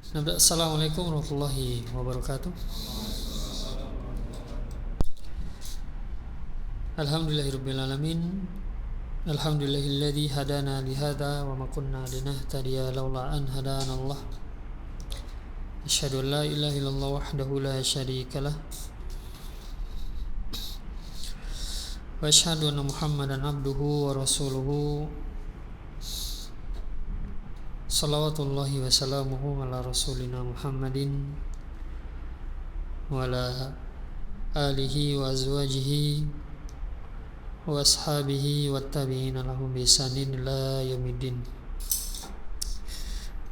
Assalamualaikum warahmatullahi wabarakatuh. Alhamdulillahirabbil alamin. Alhamdulillahilladzi hadana lihada wa ma kunna linahtadiya laula an hadana Allah. Asyhadu an la ilaha illallah wahdahu la syarikalah wa asyhadu anna Muhammadan abduhu wa rasuluhu. Salawatullahi wa salamuhu ala rasulina Muhammadin wa ala alihi wa azwajihi wa ashabihi wa tabi'ina lahum bi ihsanin ila yaumiddin.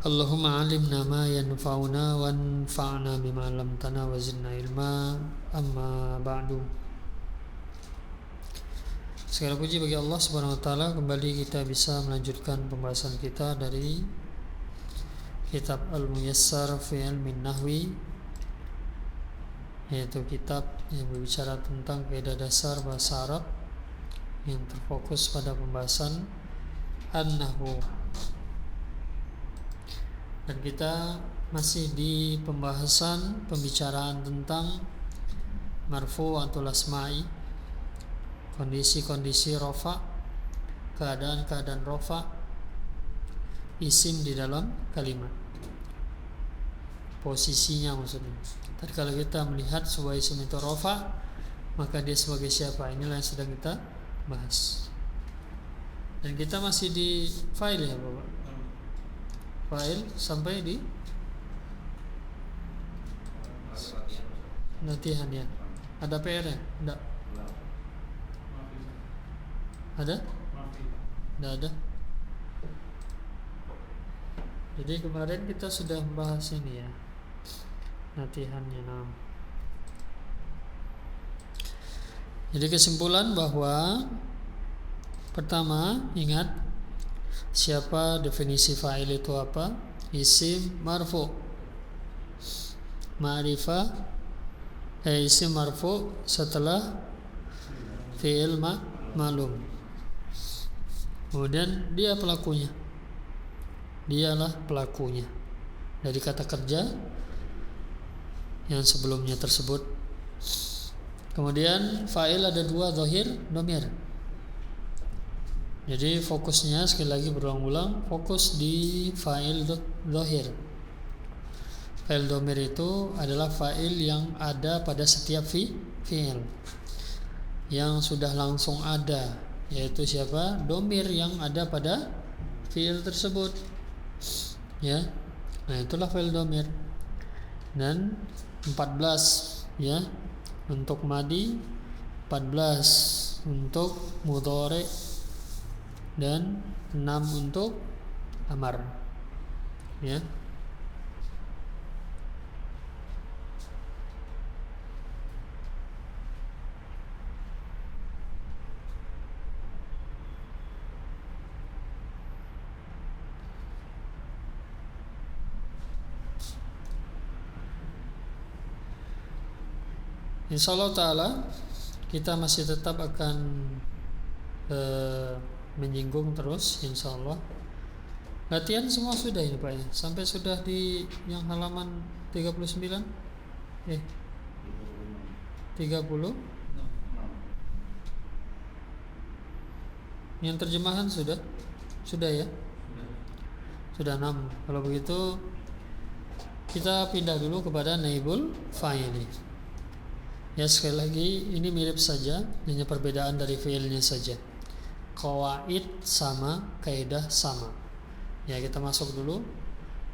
Allahumma alimna ma yanfa'una wanfa'na bima 'allamtana wa zidna ilma. Amma ba'du. Segala puji bagi Allah Subhanahu wa taala, kembali kita bisa melanjutkan pembahasan kita dari kitab Al-Muyassar fi Ilmin Nahwi, yaitu kitab yang berbicara tentang kaidah dasar bahasa Arab yang terfokus pada pembahasan an-nahwu. Dan kita masih di pembahasan pembicaraan tentang marfu atau asma'i, kondisi-kondisi rofa, keadaan-keadaan rofa isim di dalam kalimat, posisinya maksudnya. Tadi kalau kita melihat sebuah isim itu rofa, maka dia sebagai siapa? Inilah yang sedang kita bahas. Dan kita masih di fa'il ya Bapak. Fa'il sampai di latihan ya. Ada PR ya? Enggak. Ada? Enggak ada. Jadi kemarin kita sudah membahas ini ya, latihannya 6. Jadi kesimpulan bahwa pertama, ingat siapa definisi fa'il itu apa? Isim marfu, ma'rifah, isim marfu setelah fi'il ma'lum. Kemudian dia pelakunya, dialah pelakunya dari kata kerja yang sebelumnya tersebut. Kemudian fa'il ada dua, zahir, dhamir. Jadi fokusnya sekali lagi berulang-ulang, fokus di fa'il zahir. Fa'il dhamir itu adalah fa'il yang ada pada setiap fi'il yang sudah langsung ada, yaitu siapa? Dhamir yang ada pada fi'il tersebut. Ya. Nah, itulah fa'il dhamir. Dan 14 ya untuk madi, 14 untuk mudhari, dan 6 untuk amar. Ya. Insyaallah ta'ala kita masih tetap akan menyinggung terus insyaallah. Latihan semua sudah ini Pak ya, sampai sudah di yang halaman 39 30 yang terjemahan sudah ya, sudah 6. Kalau begitu kita pindah dulu kepada naibul fa'ili. Ya, sekali lagi ini mirip saja, hanya perbedaan dari fiilnya saja. Qawaid sama, kaidah sama. Ya, kita masuk dulu.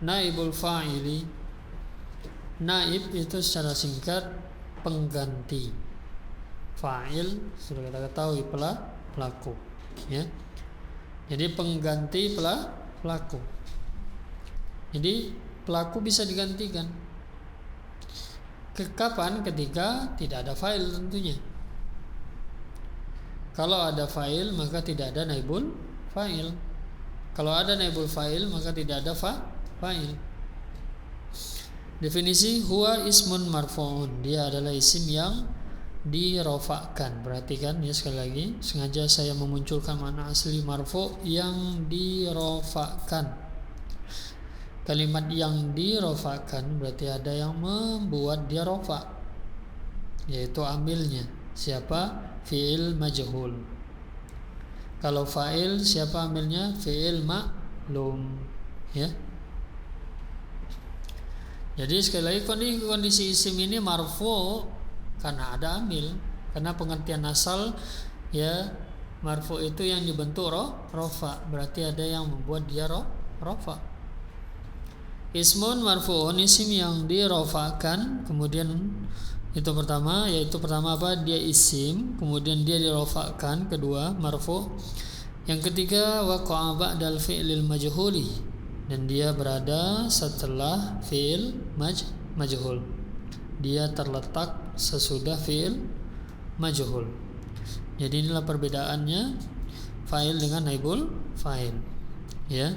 Naibul fa'ili. Naib itu secara singkat pengganti. Fa'il sudah kita ketahui pelaku. Ya. Jadi pengganti pelaku. Jadi pelaku bisa digantikan. Kapan? Ketika tidak ada fa'il tentunya. Kalau ada fa'il maka tidak ada naibul fa'il. Kalau ada naibul fa'il maka tidak ada fa'il. Definisi huwa ismun marfu'un, dia adalah isim yang dirofakkan. Perhatikan ya, sekali lagi sengaja saya memunculkan makna asli marfu yang dirofakkan. kalimat yang dirofakan berarti ada yang membuat dia rofa, yaitu amilnya. Siapa? Fi'il majhul. Kalau fa'il, siapa amilnya? Fi'il ma'lum, ya. Jadi sekali lagi kondisi isim ini marfu karena ada amil, karena pengertian asal ya marfu itu yang dibentuk rofa, berarti ada yang membuat dia rofa. Ismun marfu'un, isim yang dirofakan, kemudian itu pertama apa? Dia isim, kemudian dia dirofakan, kedua marfu. Yang ketiga waqa'a ba'dal fi'lil majhuli, dan dia berada setelah fi'il majhul. Dia terletak sesudah fi'il majhul. Jadi inilah perbedaannya fa'il dengan naibul fa'il, ya.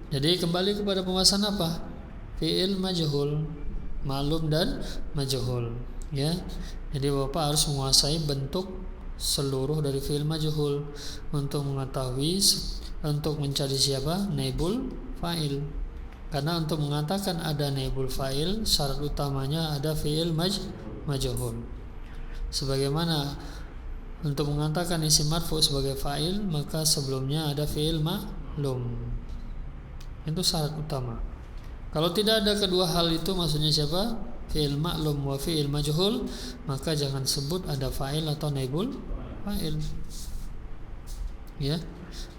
Jadi kembali kepada pembahasan apa? Fi'il majhul, ma'lum dan majhul, ya. Jadi Bapak harus menguasai bentuk seluruh dari fi'il majhul untuk mengetahui, untuk mencari siapa? Naibul fa'il. Karena untuk mengatakan ada naibul fa'il, syarat utamanya ada fi'il majhul. Sebagaimana untuk mengatakan isim marfu sebagai fa'il, maka sebelumnya ada fi'il ma'lum. Itu syarat utama. Kalau tidak ada kedua hal itu, maksudnya siapa? Fi'il ma'lum wa fi'il majhul, maka jangan sebut ada fa'il atau naibul fa'il, ya.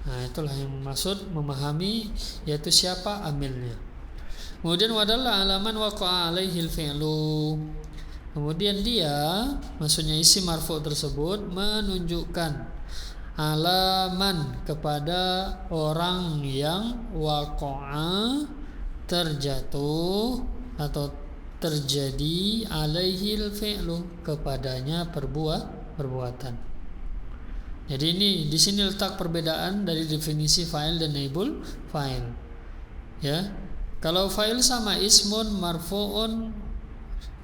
Nah, itulah yang maksud memahami, yaitu siapa amilnya. Kemudian wadalla alaman waqa'a alaihi al-fi'lu. Kemudian dia, maksudnya isim marfu tersebut menunjukkan alaman kepada orang yang waqa'a terjatuh atau terjadi alaihil fi'lu, kepadanya perbuatan. Jadi ini di sini letak perbedaan dari definisi fa'il dan naibul fa'il, ya. Kalau fa'il sama ismun marfu'un,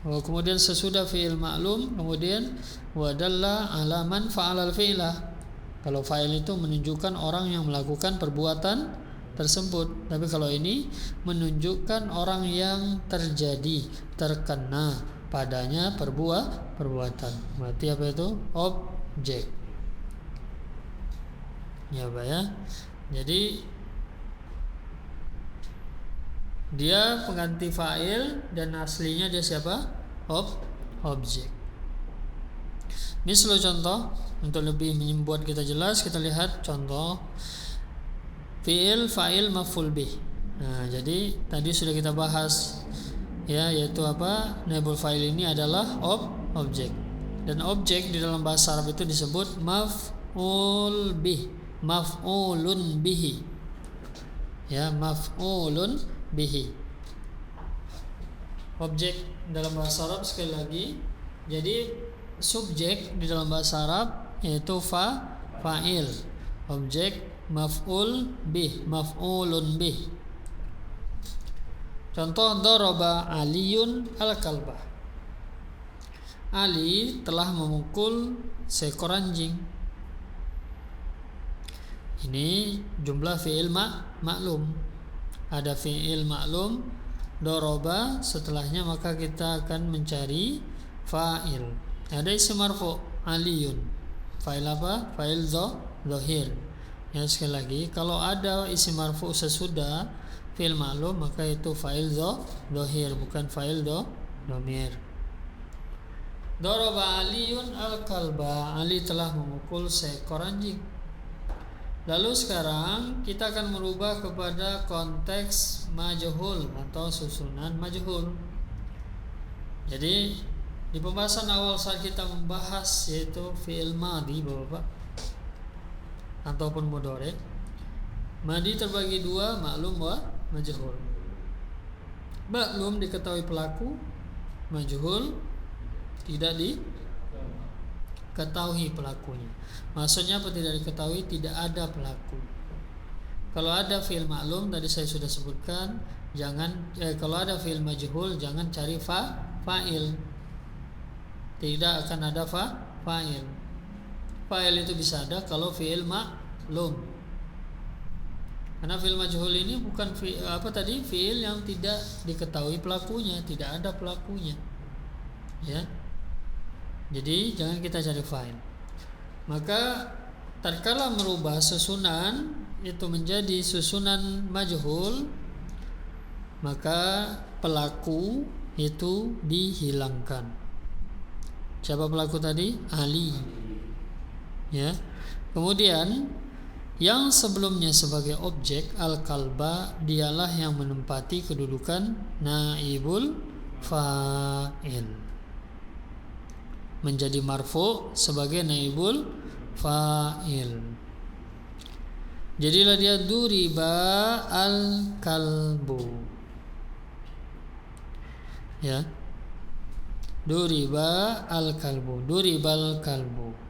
kemudian sesudah fi'il ma'lum, kemudian wadalla alaman fa'alal fi'lah. Kalau fa'il itu menunjukkan orang yang melakukan perbuatan tersebut. Tapi kalau ini menunjukkan orang yang terkena padanya perbuatan. Berarti apa itu? Objek. Ya, Pak, ya. Jadi dia pengganti fa'il dan aslinya dia siapa? Objek. Misal contoh, untuk lebih membuat kita jelas, kita lihat contoh fi'il, fa'il, maf'ul bih. Nah, jadi tadi sudah kita bahas, ya, yaitu apa? Naibul fa'il ini adalah objek. Dan objek di dalam bahasa Arab itu disebut maf'ul bih, maf'ulun bihi. Ya, maf'ulun bihi. Objek dalam bahasa Arab, sekali lagi, jadi subjek di dalam bahasa Arab yaitu fa'il, objek maf'ul bih, maf'ulun bih. Contoh, daraba aliyun al-kalbah. Ali telah memukul seekor anjing. Ini jumlah fi'il maklum. Ada fi'il maklum daraba, setelahnya maka kita akan mencari fa'il. Ada isim marfu aliyun, fa'il apa? Fa'il dhahir. Ya, sekali lagi, kalau ada isim marfu sesudah fi'il ma'lum, maka itu fa'il dhahir, bukan fa'il dhamir. Daraba aliyun al-kalba, Ali telah memukul seekor anjing. Lalu sekarang kita akan merubah kepada konteks majhul atau susunan majhul. Jadi di pembahasan awal saat kita membahas yaitu fi'il madhi, Bapak, ataupun mudhari. Madhi terbagi dua, maklum wa majhul. Maklum diketahui pelaku, majhul tidak diketahui pelakunya. Maksudnya apa tidak diketahui? Tidak ada pelaku. Kalau ada fi'il maklum tadi saya sudah sebutkan, kalau ada fi'il majhul jangan cari fa'il. Tidak akan ada fa'il. Fa'il itu bisa ada kalau fi'il maklum. Karena fi'il majhul ini bukan fi'il yang tidak diketahui pelakunya, tidak ada pelakunya. Ya. Jadi jangan kita cari fa'il. Maka tatkala merubah susunan itu menjadi susunan majhul, maka pelaku itu dihilangkan. Siapa pelaku tadi? Ali. Ya. Kemudian yang sebelumnya sebagai objek al-kalba dialah yang menempati kedudukan naibul fa'il, menjadi marfu sebagai naibul fa'il. Jadilah dia duriba al-kalbu. Ya. Duriba al-kalbu, duribal kalbu.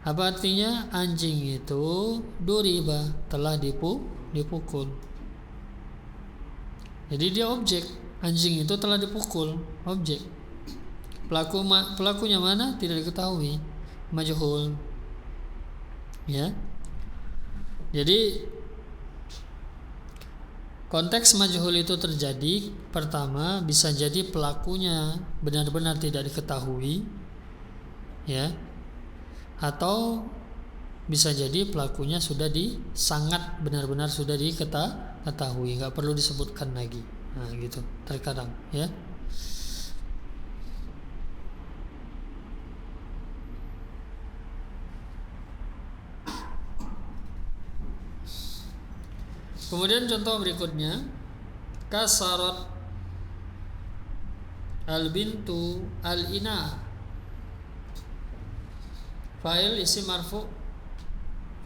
Apa artinya? Anjing itu duriba, telah dipukul. Jadi dia objek. Anjing itu telah dipukul, objek. Pelakunya mana? Tidak diketahui, majhul. Ya. Jadi konteks majhul itu terjadi, pertama bisa jadi pelakunya benar-benar tidak diketahui, ya. Atau bisa jadi pelakunya sudah sangat benar-benar sudah diketahui, nggak perlu disebutkan lagi. Nah, gitu terkadang, ya. Kemudian contoh berikutnya, kasarat al-bintu al-ina. Fa'il isim marfu,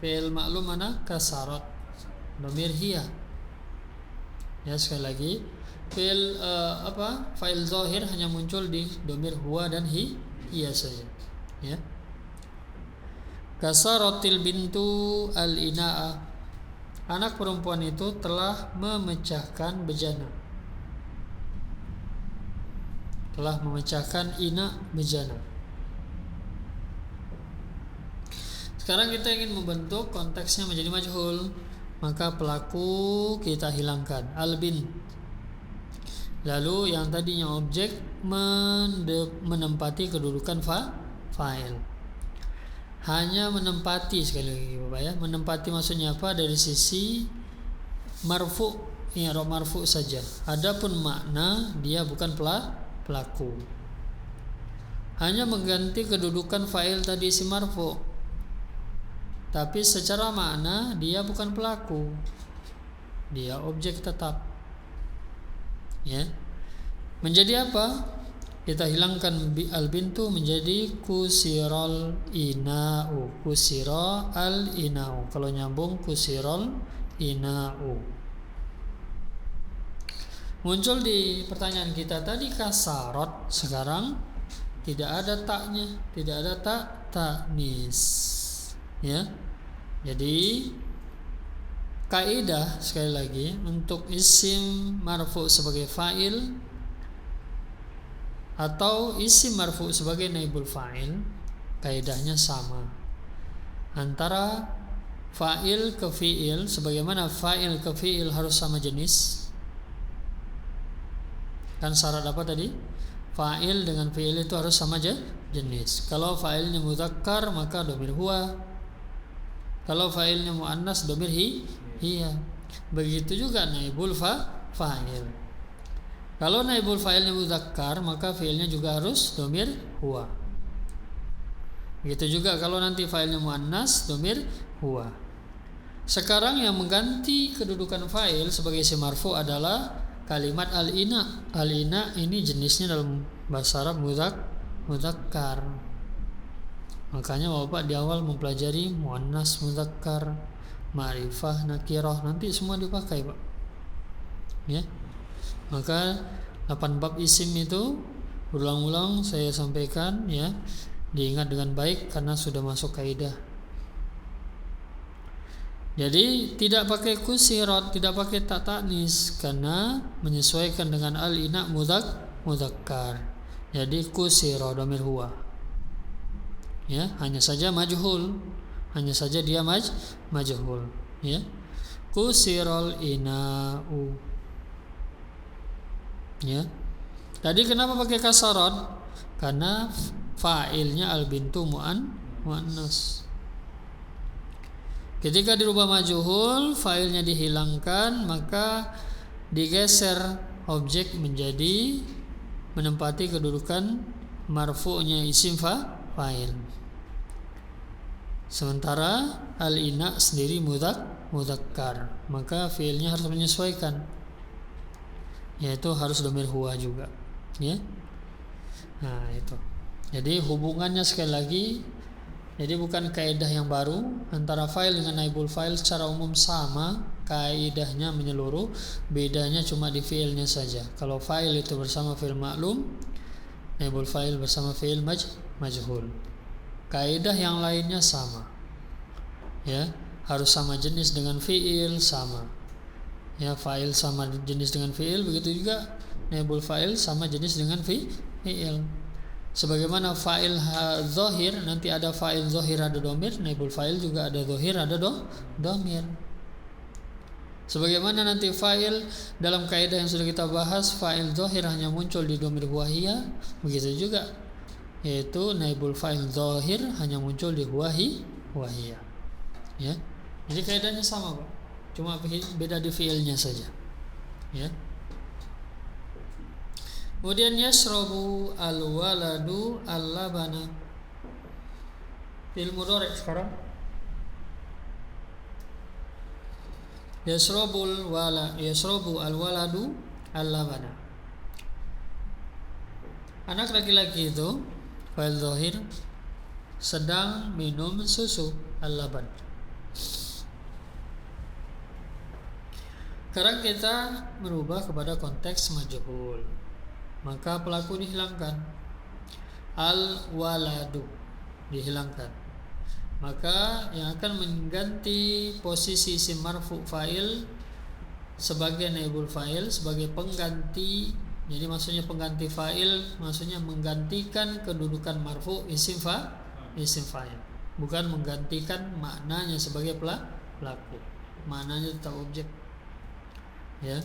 fi'il ma'lum mana? Kasarat, dhamir hiya. Ya, sekali lagi, fi'il fa'il zahir hanya muncul di dhamir huwa dan hiya saja. Ya. Kasaratil bintu al-ina'a. Anak perempuan itu telah memecahkan bejana. Telah memecahkan ina, bejana. Sekarang kita ingin membentuk konteksnya menjadi majhul, maka pelaku kita hilangkan, al-bin. Lalu yang tadinya objek menempati kedudukan fa'il. Hanya menempati, sekali lagi Bapak ya, menempati maksudnya apa? Dari sisi marfu, i'rab marfu saja. Adapun makna dia bukan pelaku. Hanya mengganti kedudukan fa'il tadi isim marfu. Tapi secara makna dia bukan pelaku, dia objek tetap. Ya. Menjadi apa? Kita hilangkan al-bintu menjadi kusiral ina'u, kusira al-ina'u. Kalau nyambung kusiral ina'u. Muncul di pertanyaan kita tadi kasarat, sekarang tidak ada taknya, tidak ada taknis. Ya. Jadi kaidah sekali lagi untuk isim marfu sebagai fa'il atau isim marfu sebagai naibul fa'il, kaidahnya sama antara fa'il ke fi'il. Sebagaimana fa'il ke fi'il harus sama jenis, kan syarat apa tadi? Fa'il dengan fi'il itu harus sama jenis. Kalau fa'ilnya mudzakkar maka dhamir huwa, kalau fa'ilnya muannas dhamir hiya. Begitu juga naibul fa'il. Kalau naibul fa'ilnya mudzakkar maka fi'ilnya juga harus dhamir huwa. Begitu juga kalau nanti fa'ilnya muannas dhamir huwa. Sekarang yang mengganti kedudukan fa'il sebagai isim marfu adalah kalimat al-ina. Al-ina ini jenisnya dalam bahasa Arab mudzakkar. Makanya Bapak di awal mempelajari muannas, mudzakkar, ma'rifah, nakirah, nanti semua dipakai, Pak. Ya. Maka 8 bab isim itu berulang-ulang saya sampaikan, ya. Diingat dengan baik karena sudah masuk kaidah. Jadi tidak pakai kusirat, tidak pakai ta'nis karena menyesuaikan dengan al-ina mudzakkar. Jadi kusira dhamir huwa. Ya, hanya saja majhul. Hanya saja dia majhul, ya. kusirol ina'u. Ya. Tadi kenapa pakai kasarot? Karena fa'ilnya al-bintu muannas. Ketika dirubah majhul, fa'ilnya dihilangkan, maka digeser objek menjadi menempati kedudukan marfu'nya isim fa'il. Sementara al-ina sendiri mudzakkar, maka fi'ilnya harus menyesuaikan, yaitu harus dhamir huwa juga, ya. Nah, itu. Jadi hubungannya sekali lagi, jadi bukan kaidah yang baru antara fa'il dengan naibul fa'il, secara umum sama kaidahnya menyeluruh, bedanya cuma di fi'ilnya saja. Kalau fa'il itu bersama fi'il ma'lum, naibul fa'il bersama fi'il majhul. Kaidah yang lainnya sama. Ya, harus sama jenis dengan fi'il, sama. Ya, fa'il sama jenis dengan fi'il, begitu juga naibul fa'il sama jenis dengan fi'il. Sebagaimana fa'il zahir, nanti ada fa'il zahir ada dhamir, naibul fa'il juga ada zahir ada dhamir. Sebagaimana nanti fa'il dalam kaidah yang sudah kita bahas, fa'il zahir hanya muncul di dhamir huwahiyah, begitu juga yaitu naibul fa'il zahir hanya muncul di huwahiyah. Ya. Jadi kaidahnya sama, Pak. Cuma beda di fi'ilnya saja. Ya. Kemudian yashrabu al-waladu al-labana. Fi'il mudhari' sekarang. Yashrabu al-waladu al-labana. Anak laki-laki itu fa'il zahir sedang minum susu al-laban. Sekarang kita merubah kepada konteks majhul, maka pelaku dihilangkan, al-waladu dihilangkan, maka yang akan mengganti posisi isim marfu fa'il sebagai naibul fa'il, sebagai pengganti. Jadi maksudnya pengganti fa'il, maksudnya menggantikan kedudukan marfu isim fa'il, bukan menggantikan maknanya sebagai pelaku. Maknanya tetap objek. Ya.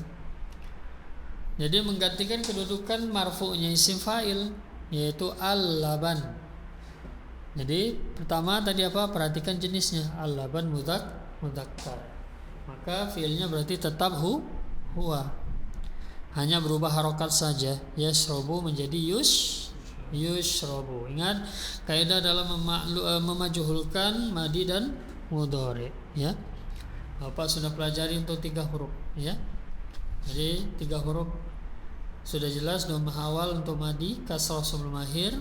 Jadi menggantikan kedudukan marfu'nya isim fa'il, yaitu al-laban. Jadi pertama tadi apa? Perhatikan jenisnya, al-laban mudzakkar. Maka fi'ilnya berarti tetap huwa. Hanya berubah harokat saja. Yashrabu menjadi yushrabu. Ingat kaidah dalam memajhulkan madi dan mudhari, ya. Bapak sudah pelajari untuk 3 huruf, ya. Jadi 3 huruf sudah jelas. Dhammah awal untuk madi, kasrah sebelum akhir.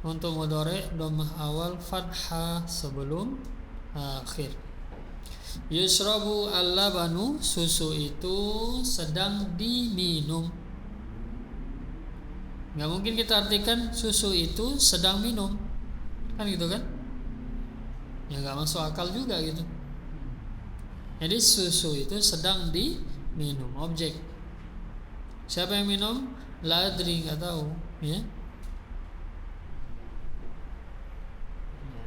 Untuk mudhari dhammah awal, fathah sebelum akhir. Yusrabu al-labanu, susu itu sedang diminum. Nggak mungkin kita artikan susu itu sedang minum, kan gitu kan? Ya nggak masuk akal juga gitu. Jadi susu itu sedang diminum, objek. Siapa yang minum? La adri, nggak tahu, ya.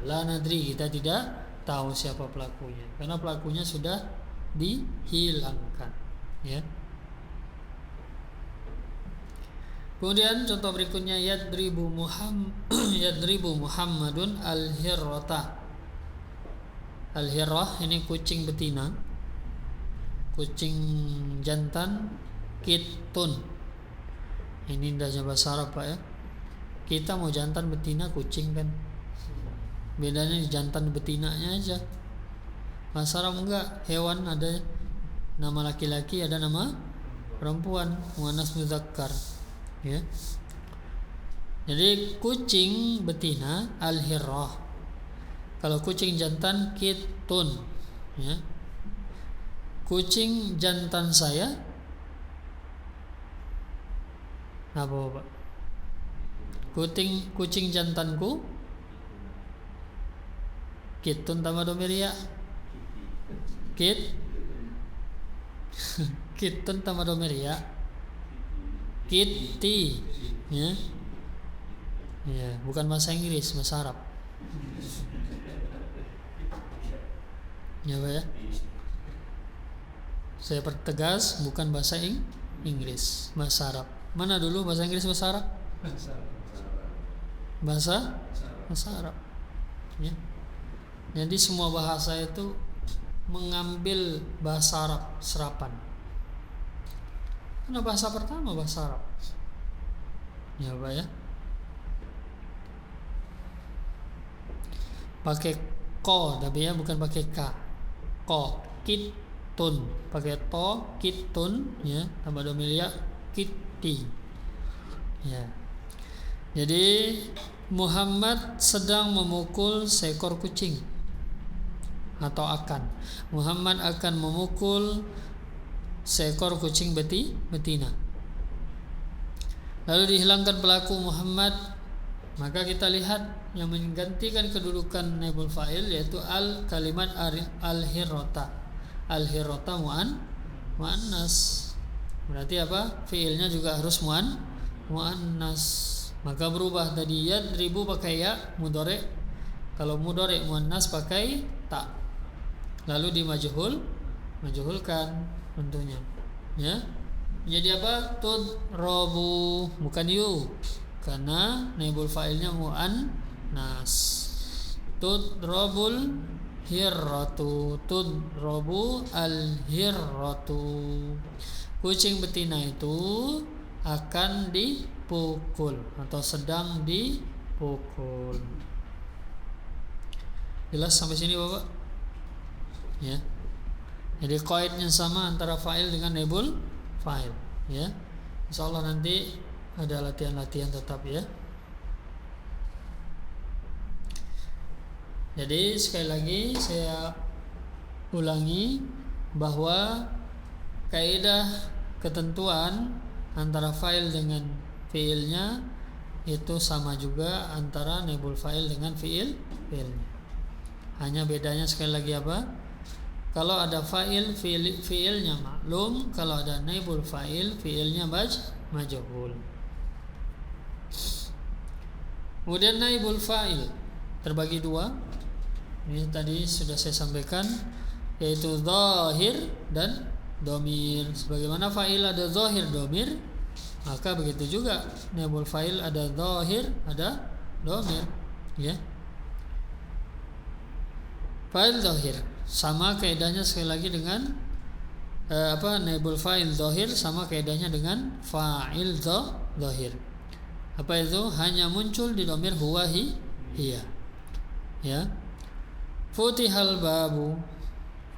La nadri, kita tidak tahu siapa pelakunya, karena pelakunya sudah dihilangkan, ya. Kemudian contoh berikutnya, yadribu Muhammadun al-hirrata. Al-hirrah ini kucing betina, kucing jantan, kitun. Ini indahnya bahasa Arab, Pak, ya. Kita mau jantan betina kucing kan, bedanya di jantan betinanya aja. Bahasa Arab enggak, hewan ada nama laki-laki, ada nama perempuan, muannas mudzakkar, ya. Jadi kucing betina al-hirrah. Kalau kucing jantan kitun, ya. Kucing jantan saya apa, Pak? Kucing jantanku kitun tambah dhamir ya. Kitun tambah dhamir ya. Kitty, ya. Ya, bukan bahasa Inggris, bahasa Arab. Ya, Pak, ya. Saya pertegas, bukan bahasa Inggris, bahasa Arab. Mana dulu bahasa Inggris, bahasa Arab? Bahasa Arab. Ya. Jadi semua bahasa itu mengambil bahasa Arab serapan. Karena bahasa pertama bahasa Arab. Ya, Pak ya. Pakai ko, tapi ya bukan pakai ka. Ko, kitun, pakai to, kitun, ya, tambah domir ya, kiti. Ya. Jadi Muhammad sedang memukul seekor kucing, atau Muhammad akan memukul seekor kucing betina. Lalu dihilangkan pelaku Muhammad, maka kita lihat yang menggantikan kedudukan naibul fa'il yaitu kalimat al-hirrota. Al-hirrota muannas. Berarti apa? Fiilnya juga harus muannas. Maka berubah tadi yadribu pakai ya mudhari'. Kalau mudhari' muannas pakai ta. Lalu majhulkan tentunya. Ya. Jadi apa? Tudrabu, bukan yu. Karena naibul fa'ilnya muannas. Tudrabul hirratu, tudrabu al-hirratu. Kucing betina itu akan dipukul atau sedang dipukul. Jelas sampai sini Bapak? Ya. Jadi qaidnya sama antara fa'il dengan naibul fa'il, ya. Insyaallah nanti ada latihan-latihan tetap, ya. Jadi sekali lagi saya ulangi bahwa kaidah ketentuan antara fa'il dengan fiilnya itu sama juga antara naibul fa'il dengan fiilnya. Hanya bedanya sekali lagi apa? Kalau ada fa'il fiilnya maklum, kalau ada naibul fa'il fiilnya majhul. Kemudian naibul fa'il terbagi dua. Ini tadi sudah saya sampaikan, yaitu zahir dan domir. Sebagaimana fa'il ada zahir domir, maka begitu juga naibul fa'il ada zahir ada domir, ya. Fa'il zahir sama kaidahnya sekali lagi dengan naibul fa'il zahir sama kaidahnya dengan fa'il zahir. Apa itu? Hanya muncul di domir huwa hiya. Ya. Futihal babu,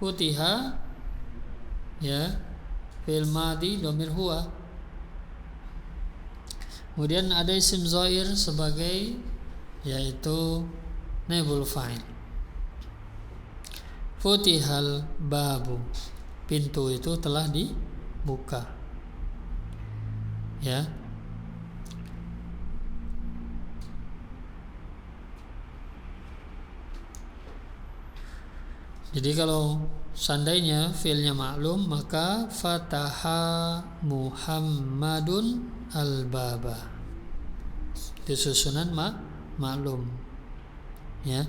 futiha, ya, fi'il madhi domir huwa. Kemudian ada isim zahir sebagai yaitu naibul fa'il. Futihal babu, pintu itu telah dibuka, ya. Jadi kalau seandainya fi'ilnya maklum, maka fataha Muhammadun al-baba. Itu susunan maklum, ya.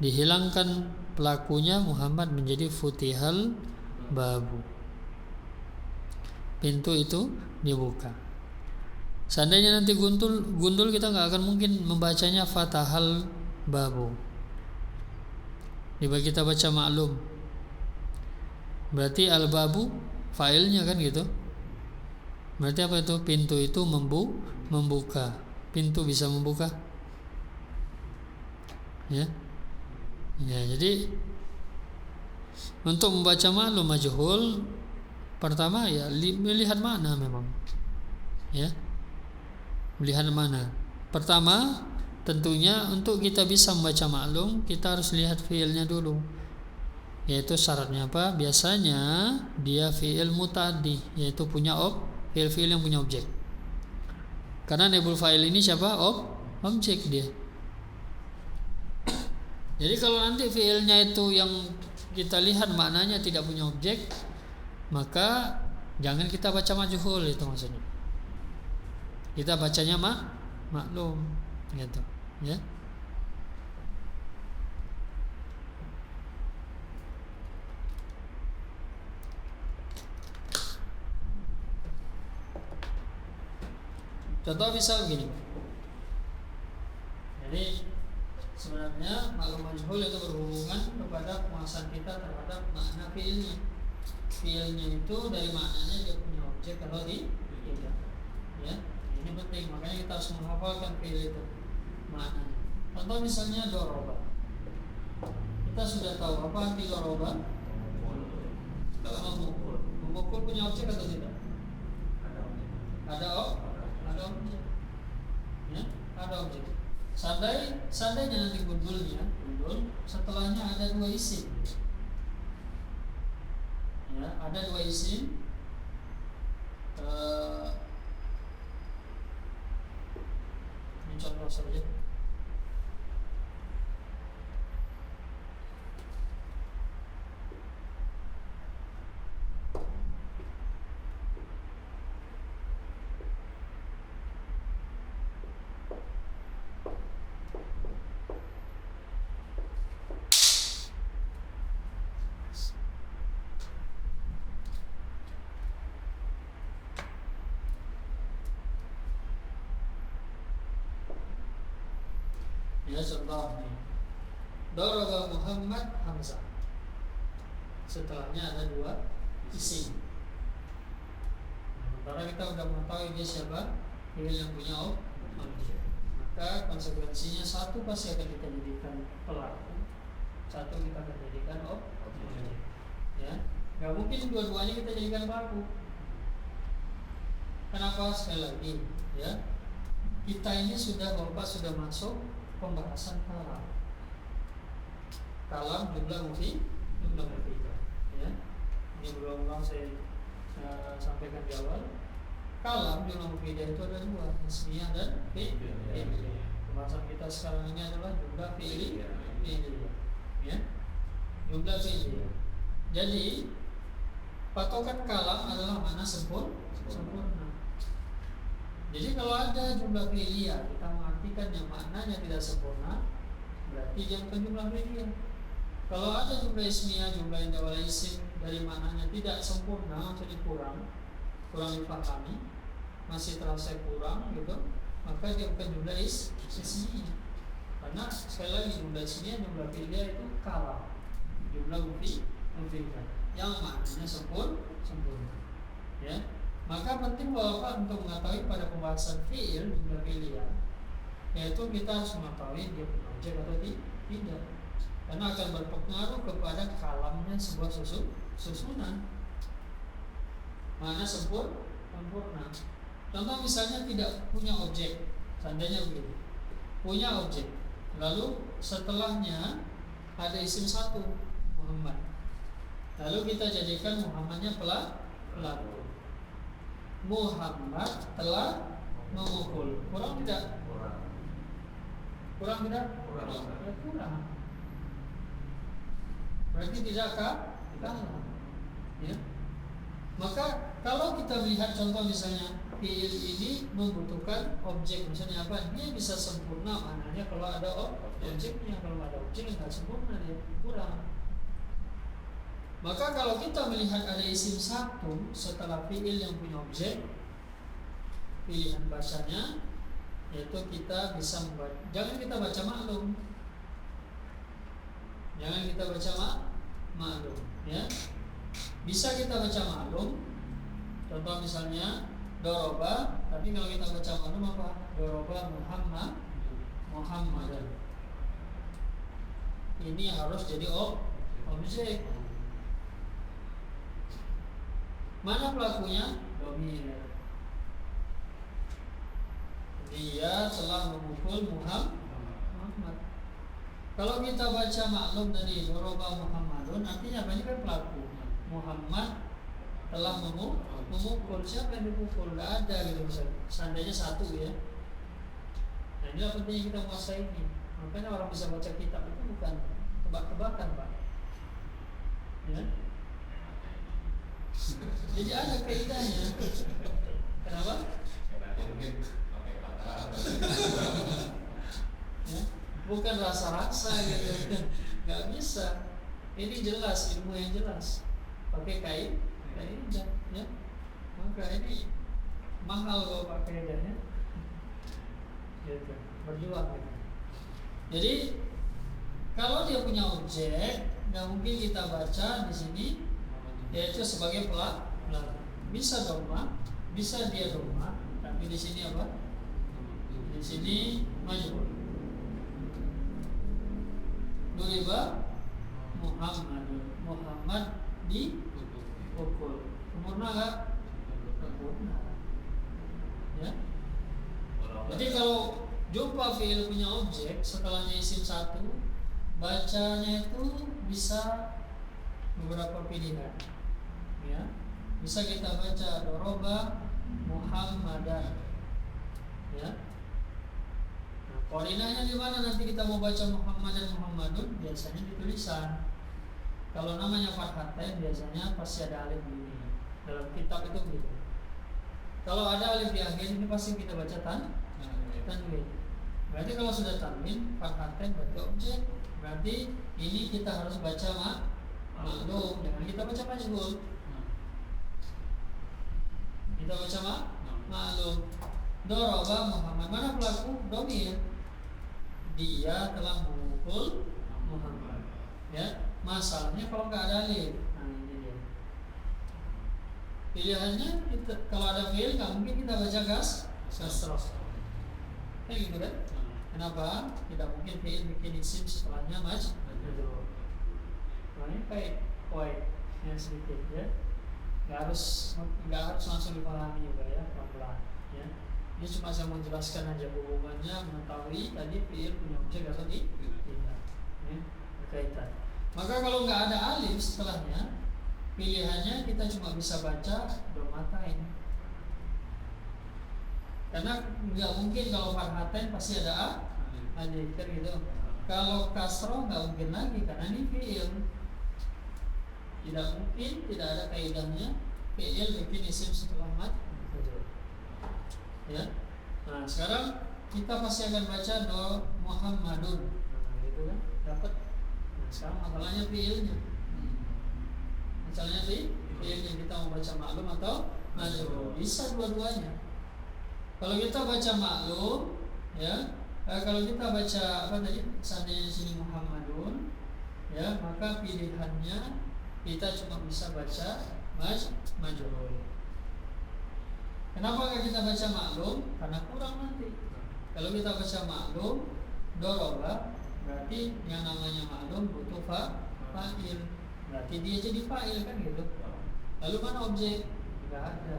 Dihilangkan pelakunya, Muhammad menjadi futihal babu, pintu itu dibuka. Seandainya nanti gundul kita nggak akan mungkin membacanya fatahal babu. Tiba kita baca maklum, berarti al babu failnya kan gitu. Berarti apa itu? Pintu itu membuka. Pintu bisa membuka, ya. Ya, jadi untuk membaca maklum majhul pertama ya melihat mana memang, ya. Melihat mana. Pertama tentunya untuk kita bisa membaca maklum kita harus lihat fiilnya dulu. Yaitu syaratnya apa? Biasanya dia fiil muta'addi, yaitu punya fiil yang punya objek. Karena naibul fa'il ini siapa? Objek dia. Jadi kalau nanti fiilnya itu yang kita lihat maknanya tidak punya objek, maka jangan kita baca majhul, itu maksudnya. Kita bacanya maklum, gitu, ya. Contoh misal begini. Jadi sebenarnya maklum majhul itu berhubungan kepada penguasaan kita terhadap makna fiilnya. Fiilnya itu dari maknanya dia punya objek atau tidak. Ya, ini penting. Makanya kita harus menghafalkan fiil itu maknanya. Contoh misalnya doroba. Kita sudah tahu apa arti doroba? Memukul. Memukul punya objek atau tidak? Ada objek. Ya, ada objek. Seandainya nanti gundul, setelahnya ada dua isim. Ya, ada dua isim. Ini contoh saja. Ya, contoh nih. Daraba Muhammad Hamzah. Setelahnya ada dua isim. Sementara kita sudah mengetahui dia siapa, fiil yang punya objek. Maka konsekuensinya satu pasti akan kita jadikan pelaku, satu kita akan jadikan objek. Ya, nggak mungkin dua-duanya kita jadikan pelaku. Kenapa? Sekali lagi, ya, kita ini Bapak sudah masuk pembahasan kalam jumlah mufidah. Ya, ini berulang-ulang saya sampaikan di awal. Kalam jumlah mufidah itu ada dua, ismiyah dan fi'liyah. Pembahasan kita sekarang ini adalah jumlah fi'liyah. Ya, jumlah fi'liyah. Jadi patokan kalam adalah mana sempurna. Jadi kalau ada jumlah fi'liyah, kita mengartikan yang maknanya tidak sempurna, berarti dia bukan jumlah fi'liyah. Kalau ada jumlah ismiyah, jumlah yang jawab isim dari maknanya tidak sempurna, jadi kurang dipahami, masih terasa kurang gitu, maka dia bukan jumlah ismiyah. Karena sekali lagi jumlah ismiyah, jumlah fi'liyah itu kalam, jumlah mufidah yang maknanya sempurna. Ya. Maka penting Bapak untuk mengetahui pada pembahasan fi'il jumlah fi'liyah, yaitu kita harus mengetahui dia punya objek atau tidak, karena akan berpengaruh kepada kalamnya sebuah susunan mana sempurna. Contoh misalnya tidak punya objek, seandainya begini, punya objek, lalu setelahnya ada isim satu Muhammad, lalu kita jadikan Muhammadnya pelaku. Muhammad telah memukul. Kurang tidak? Kurang. Berarti tidakkah? Ya. Maka kalau kita melihat contoh misalnya fiil ini membutuhkan objek, misalnya apa? Dia bisa sempurna maknanya kalau ada objeknya. Kalau ada objek nggak sempurna, dia kurang. Maka kalau kita melihat ada isim satu setelah fiil yang punya objek, pilihan bacanya yaitu kita bisa membaca. Jangan kita baca maklum. Maklum, ya. Bisa kita baca maklum. Contoh misalnya doroba, tapi kalau kita baca maklum apa? Doroba Muhammadan. Ini harus jadi objek. Mana pelakunya? Domir. Dia telah memukul Muhammad. Kalau kita baca maklum tadi doroba Muhammadun, artinya apa? Ini kan pelaku. Muhammad telah memukul. Siapa yang dipukul? Tidak ada gitu. Seandainya satu ya. Nah, inilah pentingnya kita menguasai ini. Makanya orang bisa baca kitab itu bukan tebak-tebakan, Pak. Ya. Jadi ada kaidahnya. Kenapa? Ya, bukan rasa-rasa gitu. Nggak bisa. Ini jelas, ilmu yang jelas. Pakai kaidah, ya. Maka ini mahal kalau pakai kaidahnya. gitu. Berjuang gitu. Jadi kalau dia punya objek, nggak mungkin kita baca di sini yaitu sebagai pelaku. Bisa doma, bisa dia doma, tapi di sini apa? Di sini majhul. Duriba Muhammad di pukul. Sempurna nggak? Sempurna. Ya. Jadi kalau jumpa fi'il punya objek setelahnya isim satu, bacanya itu bisa beberapa pilihan. Ya. Bisa kita baca doroba Muhammadan. Ya. Nah, koordinatnya di mana nanti kita mau baca Muhammad dan Muhammadun? Biasanya di tulisan. Kalau namanya fathatain biasanya pasti ada alif di ini. Dalam kitab itu begitu. Kalau ada alif di akhir ini pasti kita baca tanwin. Berarti kalau sudah tanwin, fathatain berarti objek. Berarti ini kita harus baca maklum, jangan kita baca majhul. Kita baca maklum. Doroba Muhammad, mana pelaku? Domir. Dia telah memukul Muhammad. Ya. Masalahnya kalau nggak ada alif, nah ini dia. Pilihannya kalau ada fi'il nggak mungkin kita baca kasroh. Kayak gitu kan? Kenapa? Tidak mungkin fi'il bikin isim setelahnya majhul. Nah ini kayak yang sedikit ya. Nggak harus langsung dipahami juga ya, pelan-pelan. Ya. Ini cuma saya menjelaskan aja hubungannya, mengetahui tadi fi'il punya objek atau tidak. Ya, berkaitan. Maka kalau nggak ada alif setelahnya, pilihannya kita cuma bisa baca domatain. Karena nggak mungkin kalau fathatain pasti ada alif kan gitu. Kalau kasroh nggak mungkin lagi karena ini fi'il. Tidak mungkin, tidak ada kaidahnya fi'il bikin isim setelah mad. Ya. Nah sekarang kita pasti akan baca do Muhammadun. Nah gitu kan, dapat. Sekarang masalahnya fi'ilnya. Misalnya fi'ilnya kita mau baca maklum atau majhul. Bisa dua-duanya. Kalau kita baca maklum, ya, kalau kita baca apa tadi? Seandainya di sini Muhammadun, ya, maka pilihannya kita cuma bisa baca majhul. Kenapa nggak kita baca maklum? Karena kurang nanti. Kalau kita baca maklum, doroba, berarti yang namanya maklum butuh fa'il. Berarti dia jadi fa'il kan gitu. Lalu mana objek? Tidak ada.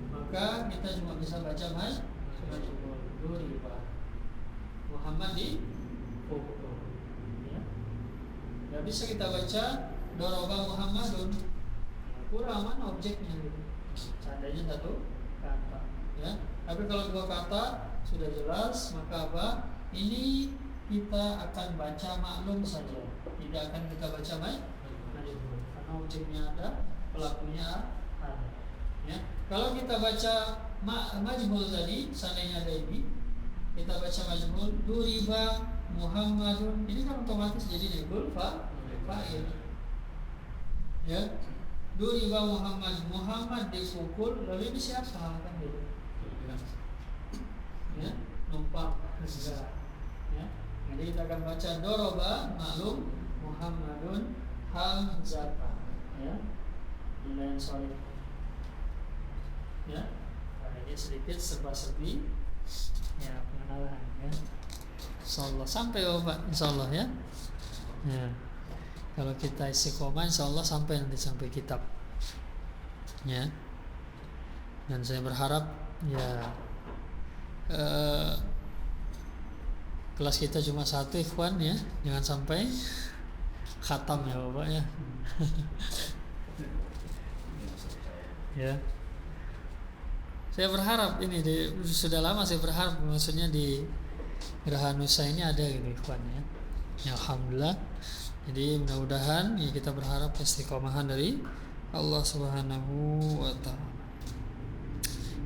Maka kita cuma bisa baca majhul. Duriba Muhammad di pukul. Ya. Gak bisa kita baca doroba Muhammadun. Kurang mana objeknya gitu. Seandainya satu kata. Ya. Tapi kalau dua kata sudah jelas, maka apa? Ini kita akan baca maklum saja, tidak akan kita baca majhul karena objeknya ada, pelakunya ada. Ya. Kalau kita baca majhul tadi, seandainya ada ini, kita baca majhul, duriba Muhammadun, ini kan otomatis jadi negul fa'il. Ya, duriba Muhammad dipukul, lalu ini siapa kan gitu? Ya, numpang segala. Ya. Jadi kita akan baca doroba maklum Muhammadun hamzata. Ya, nilai yang solid. Ya, ini sedikit serba-serbi. Ya, pengenalan ya. Insyaallah sampai Bapak, insyaallah ya. Ya. Kalau kita istiqomah insyaallah sampai nanti sampai kitab. Ya. Dan saya berharap ya kelas kita cuma satu ikhwan ya, jangan sampai khatam ya Bapak ya. Ya. Saya berharap ini sudah lama saya berharap, maksudnya di Geraha Nusa ini ada gitu ikhwan ya. Ya alhamdulillah. Jadi mudah-mudahan ya kita berharap istiqomahan dari Allah Subhanahu wa taala.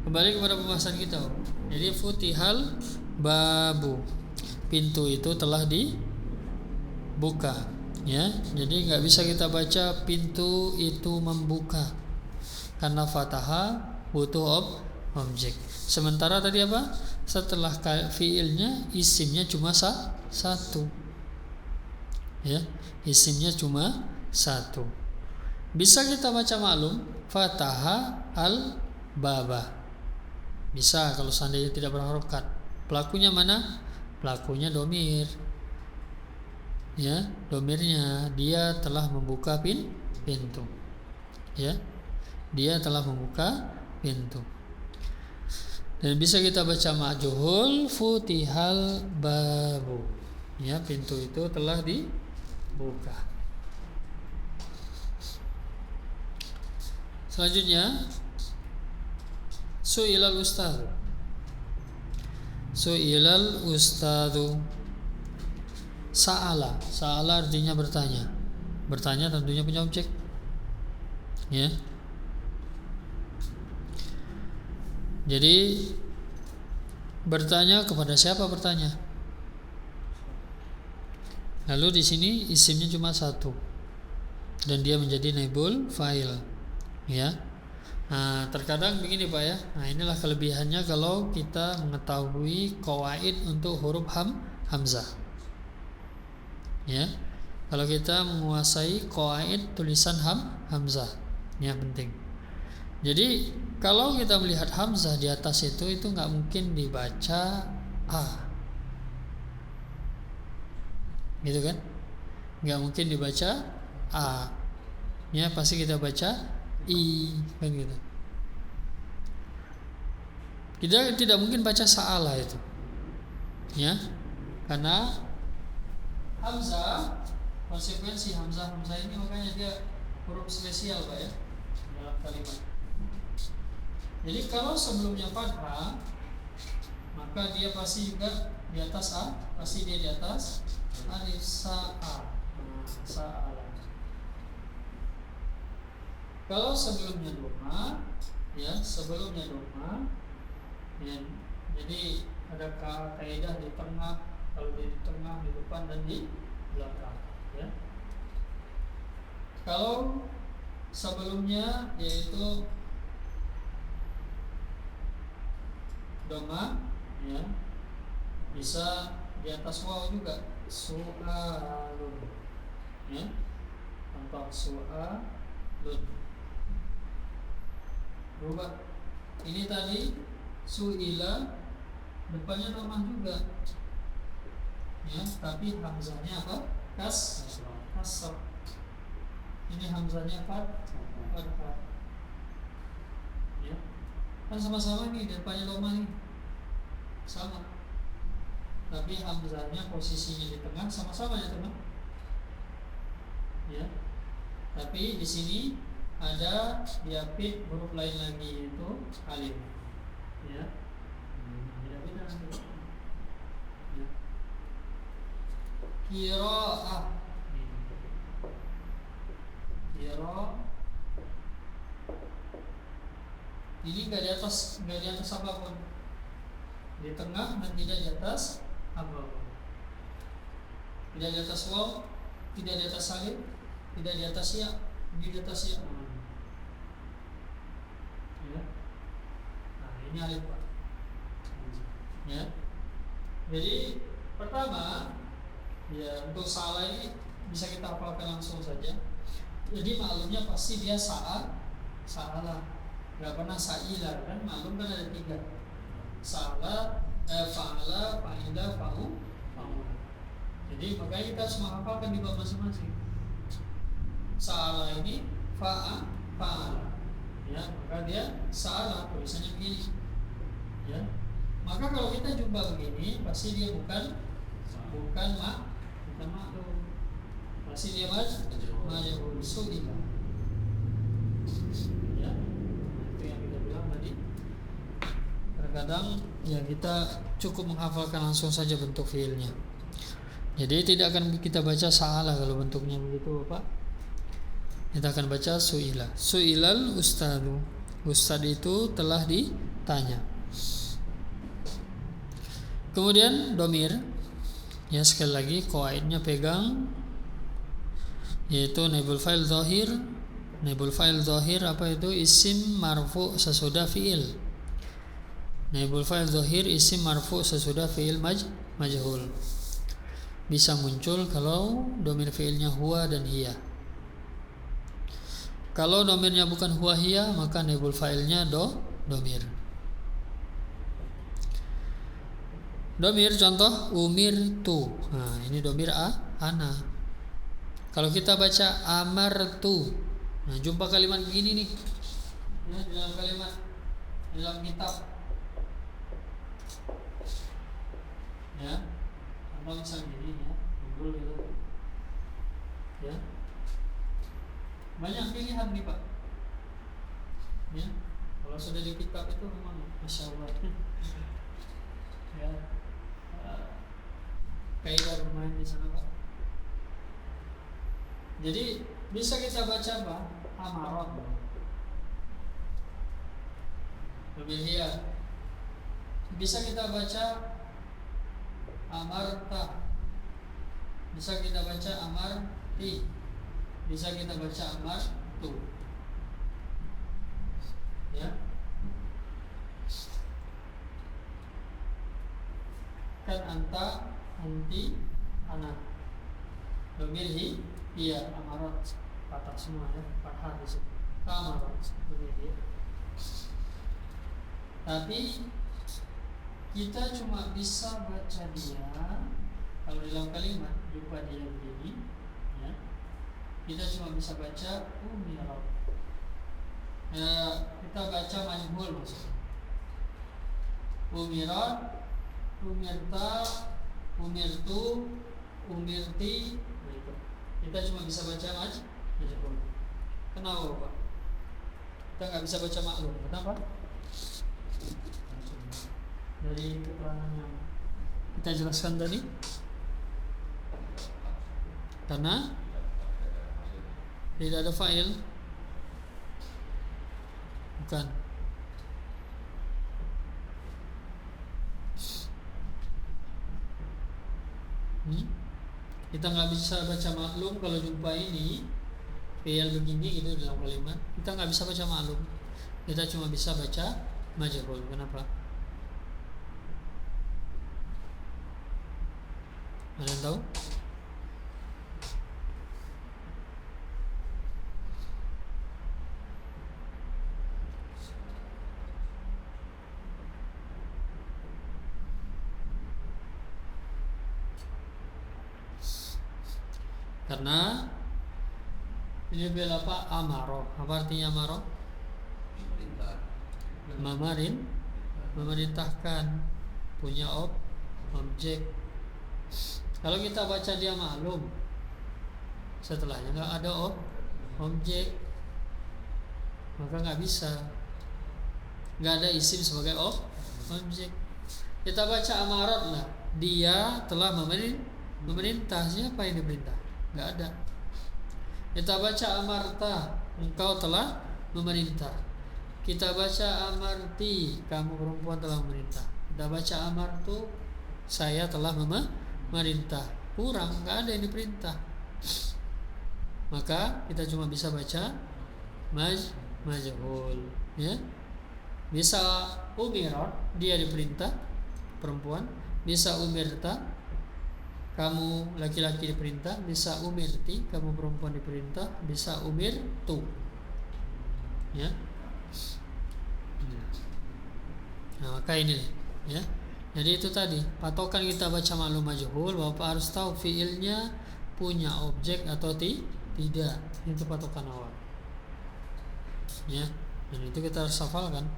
Kembali kepada pembahasan kita. Jadi futihal babu. Pintu itu telah dibuka ya. Jadi enggak bisa kita baca pintu itu membuka. Karena fataha butuh objek. Sementara tadi apa? Setelah fiilnya isimnya cuma satu. Ya, isimnya cuma satu. Bisa kita baca maklum fataha al baba. Bisa kalau seandainya tidak berharokat. Pelakunya mana? Pelakunya domir. Ya, domirnya dia telah membuka pintu. Ya, dia telah membuka pintu. Dan bisa kita baca majhul futihal babu. Ya, pintu itu telah dibuka. Selanjutnya su'ilal ustadz. Su'ilal ustadzu. Sa'ala artinya bertanya. Bertanya tentunya punya objek. Ya. Jadi bertanya kepada siapa bertanya? Lalu di sini isimnya cuma satu dan dia menjadi naibul fa'il. Ya. Nah, terkadang begini Pak ya. Nah, inilah kelebihannya kalau kita mengetahui qawaid untuk huruf hamzah. Ya. Kalau kita menguasai qawaid tulisan hamzah, ini yang penting. Jadi kalau kita melihat hamzah di atas itu nggak mungkin dibaca a, gitu kan? Nggak mungkin dibaca a, ya pasti kita baca i, kan gitu. Kita tidak mungkin baca sa'ala itu, ya, karena hamzah, konsekuensi hamzah ini makanya dia huruf spesial Pak ya dalam kalimat. Jadi kalau sebelumnya fathah, maka dia pasti juga di atas a, pasti dia di atas alif sa'a. Sa'ala. Kalau sebelumnya dhamma, ya sebelumnya dhamma, ya, jadi ada kaidah di tengah, kalau di tengah, di depan dan di belakang, ya. Kalau sebelumnya yaitu dhamma, ya bisa di atas waw juga, su'alun, ya contoh su'alun. Berubah. Ini tadi su'ila depannya dhamma juga, ya tapi hamzahnya apa? Kasr. Ini hamzahnya fathah. Ya. Kan sama-sama nih depannya dhamma nih. Sama. Tapi hamzahnya posisinya di tengah, sama-sama ya teman. Ya. Tapi di sini ada diapit huruf lain lagi yaitu alif. Ya. Beda-beda nanti. Ya. Qiraah. Ini nggak di atas apapun, di tengah dan tidak di atas apapun, tidak di atas waw, tidak di atas alif, tidak di atas ya, di atas ya. Ya. Nah ini alif Pak. Ya. Jadi pertama, ya untuk salah ini bisa kita hafalkan langsung saja. Jadi maklumnya pasti dia sa'ala, nggak pernah sa'ila kan, maklum kan ada 3, sa'ala, fa'ala, fa'ila, fa'u. Jadi makanya kita harus menghafalkan di bab masing-masing. Sa'ala ini fa'ala, ya maka dia sa'ala tulisannya begini, ya. Maka kalau kita jumpa begini pasti dia bukan maklum, pasti dia majhul su'ila. Ya, itu yang kita bilang tadi. Terkadang ya kita cukup menghafalkan langsung saja bentuk fiilnya. Jadi tidak akan kita baca sa'ala kalau bentuknya begitu Bapak. Kita akan baca su'ila. Su'ilal ustadu. Ustad itu telah ditanya. Kemudian domir. Ya sekali lagi qawaidnya pegang, yaitu naibul fa'il zahir. Naibul fa'il zahir apa itu? Isim marfu sesudah fi'il. Naibul fa'il zahir isim marfu sesudah fi'il majhul. Bisa muncul kalau domir fi'ilnya huwa dan hiya. Kalau domirnya bukan huwa hiya, maka naibul fa'ilnya domir. Domir contoh umirtu. Nah, ini domir ana. Kalau kita baca amartu. Nah, jumpa kalimat begini nih. Ya, di dalam kalimat dalam kitab. Ya. Atau misalnya gini ya, Google gitu. Ya. Banyak pilihan nih Pak. Ya. Kalau sudah di kitab itu memang Masya Allah. Ya. Kaidah bermain di sana Pak. Jadi bisa kita baca Pak Amarot. Lebih hiya. Bisa kita baca Amarta. Bisa kita baca Amarti. Bisa kita baca Amartu. Ya. Kan anta, anti, anak. Domir iya Amarot. Patah semua ya, patah di situ. Amarot domir dia. Tapi kita cuma bisa baca dia kalau dalam kalimat jumpa dia begini, ya. Kita cuma bisa baca umirat. Kita baca majhul maksudnya. Umirat, umirta, umirtu, umirti. Gitu. Kita cuma bisa baca majhul. Kenapa Pak? Kita nggak bisa baca maklum. Kenapa? Dari keterangan yang kita jelaskan tadi, karena tidak ada fa'il, bukan. Kita nggak bisa baca maklum kalau jumpa ini fi'il begini gitu dalam kalimat. Kita nggak bisa baca maklum. Kita cuma bisa baca majhul. Kenapa? Ada yang tahu? Karena ini bela apa? Amaro. Apa artinya amaro? Memerintahkan, punya objek. Kalau kita baca dia maklum, setelahnya nggak ada objek, maka nggak bisa, nggak ada isim sebagai objek. Kita baca amarat lah, dia telah memerintah. Siapa yang diperintah? Nggak ada. Kita baca amarta, engkau telah memerintah. Kita baca amarti, kamu perempuan telah memerintah. Kita baca amartu, saya telah memerintah. Kurang, nggak ada yang diperintah. Maka kita cuma bisa baca majhul, ya. Bisa umirat, dia diperintah, perempuan. Bisa umirta, kamu laki-laki diperintah. Bisa umirti, kamu perempuan diperintah. Bisa umirtu, ya. Nah, maka ini, ya. Jadi itu tadi patokan kita baca maklum majhul, Bapak harus tahu fiilnya punya objek atau tidak. Itu patokan awal, ya. Dan itu kita harus hafalkan.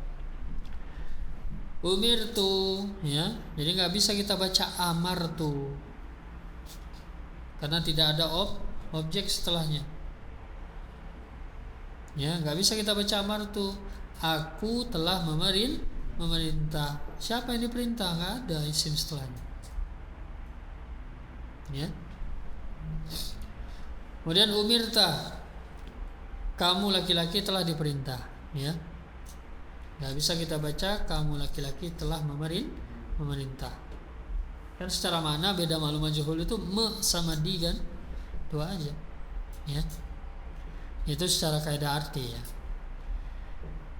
Umirtu, ya. Jadi nggak bisa kita baca amartu karena tidak ada objek setelahnya. Ya, nggak bisa kita baca amartu. Aku telah memerintah. Siapa yang diperintah? Nggak ada isim setelahnya. Ya. Kemudian umirta, kamu laki-laki telah diperintah. Ya. Nggak bisa kita baca kamu laki-laki telah memerintah. Kan secara makna beda maklum majhul itu sama di kan, dua aja. Ya. Itu secara kaidah arti, ya.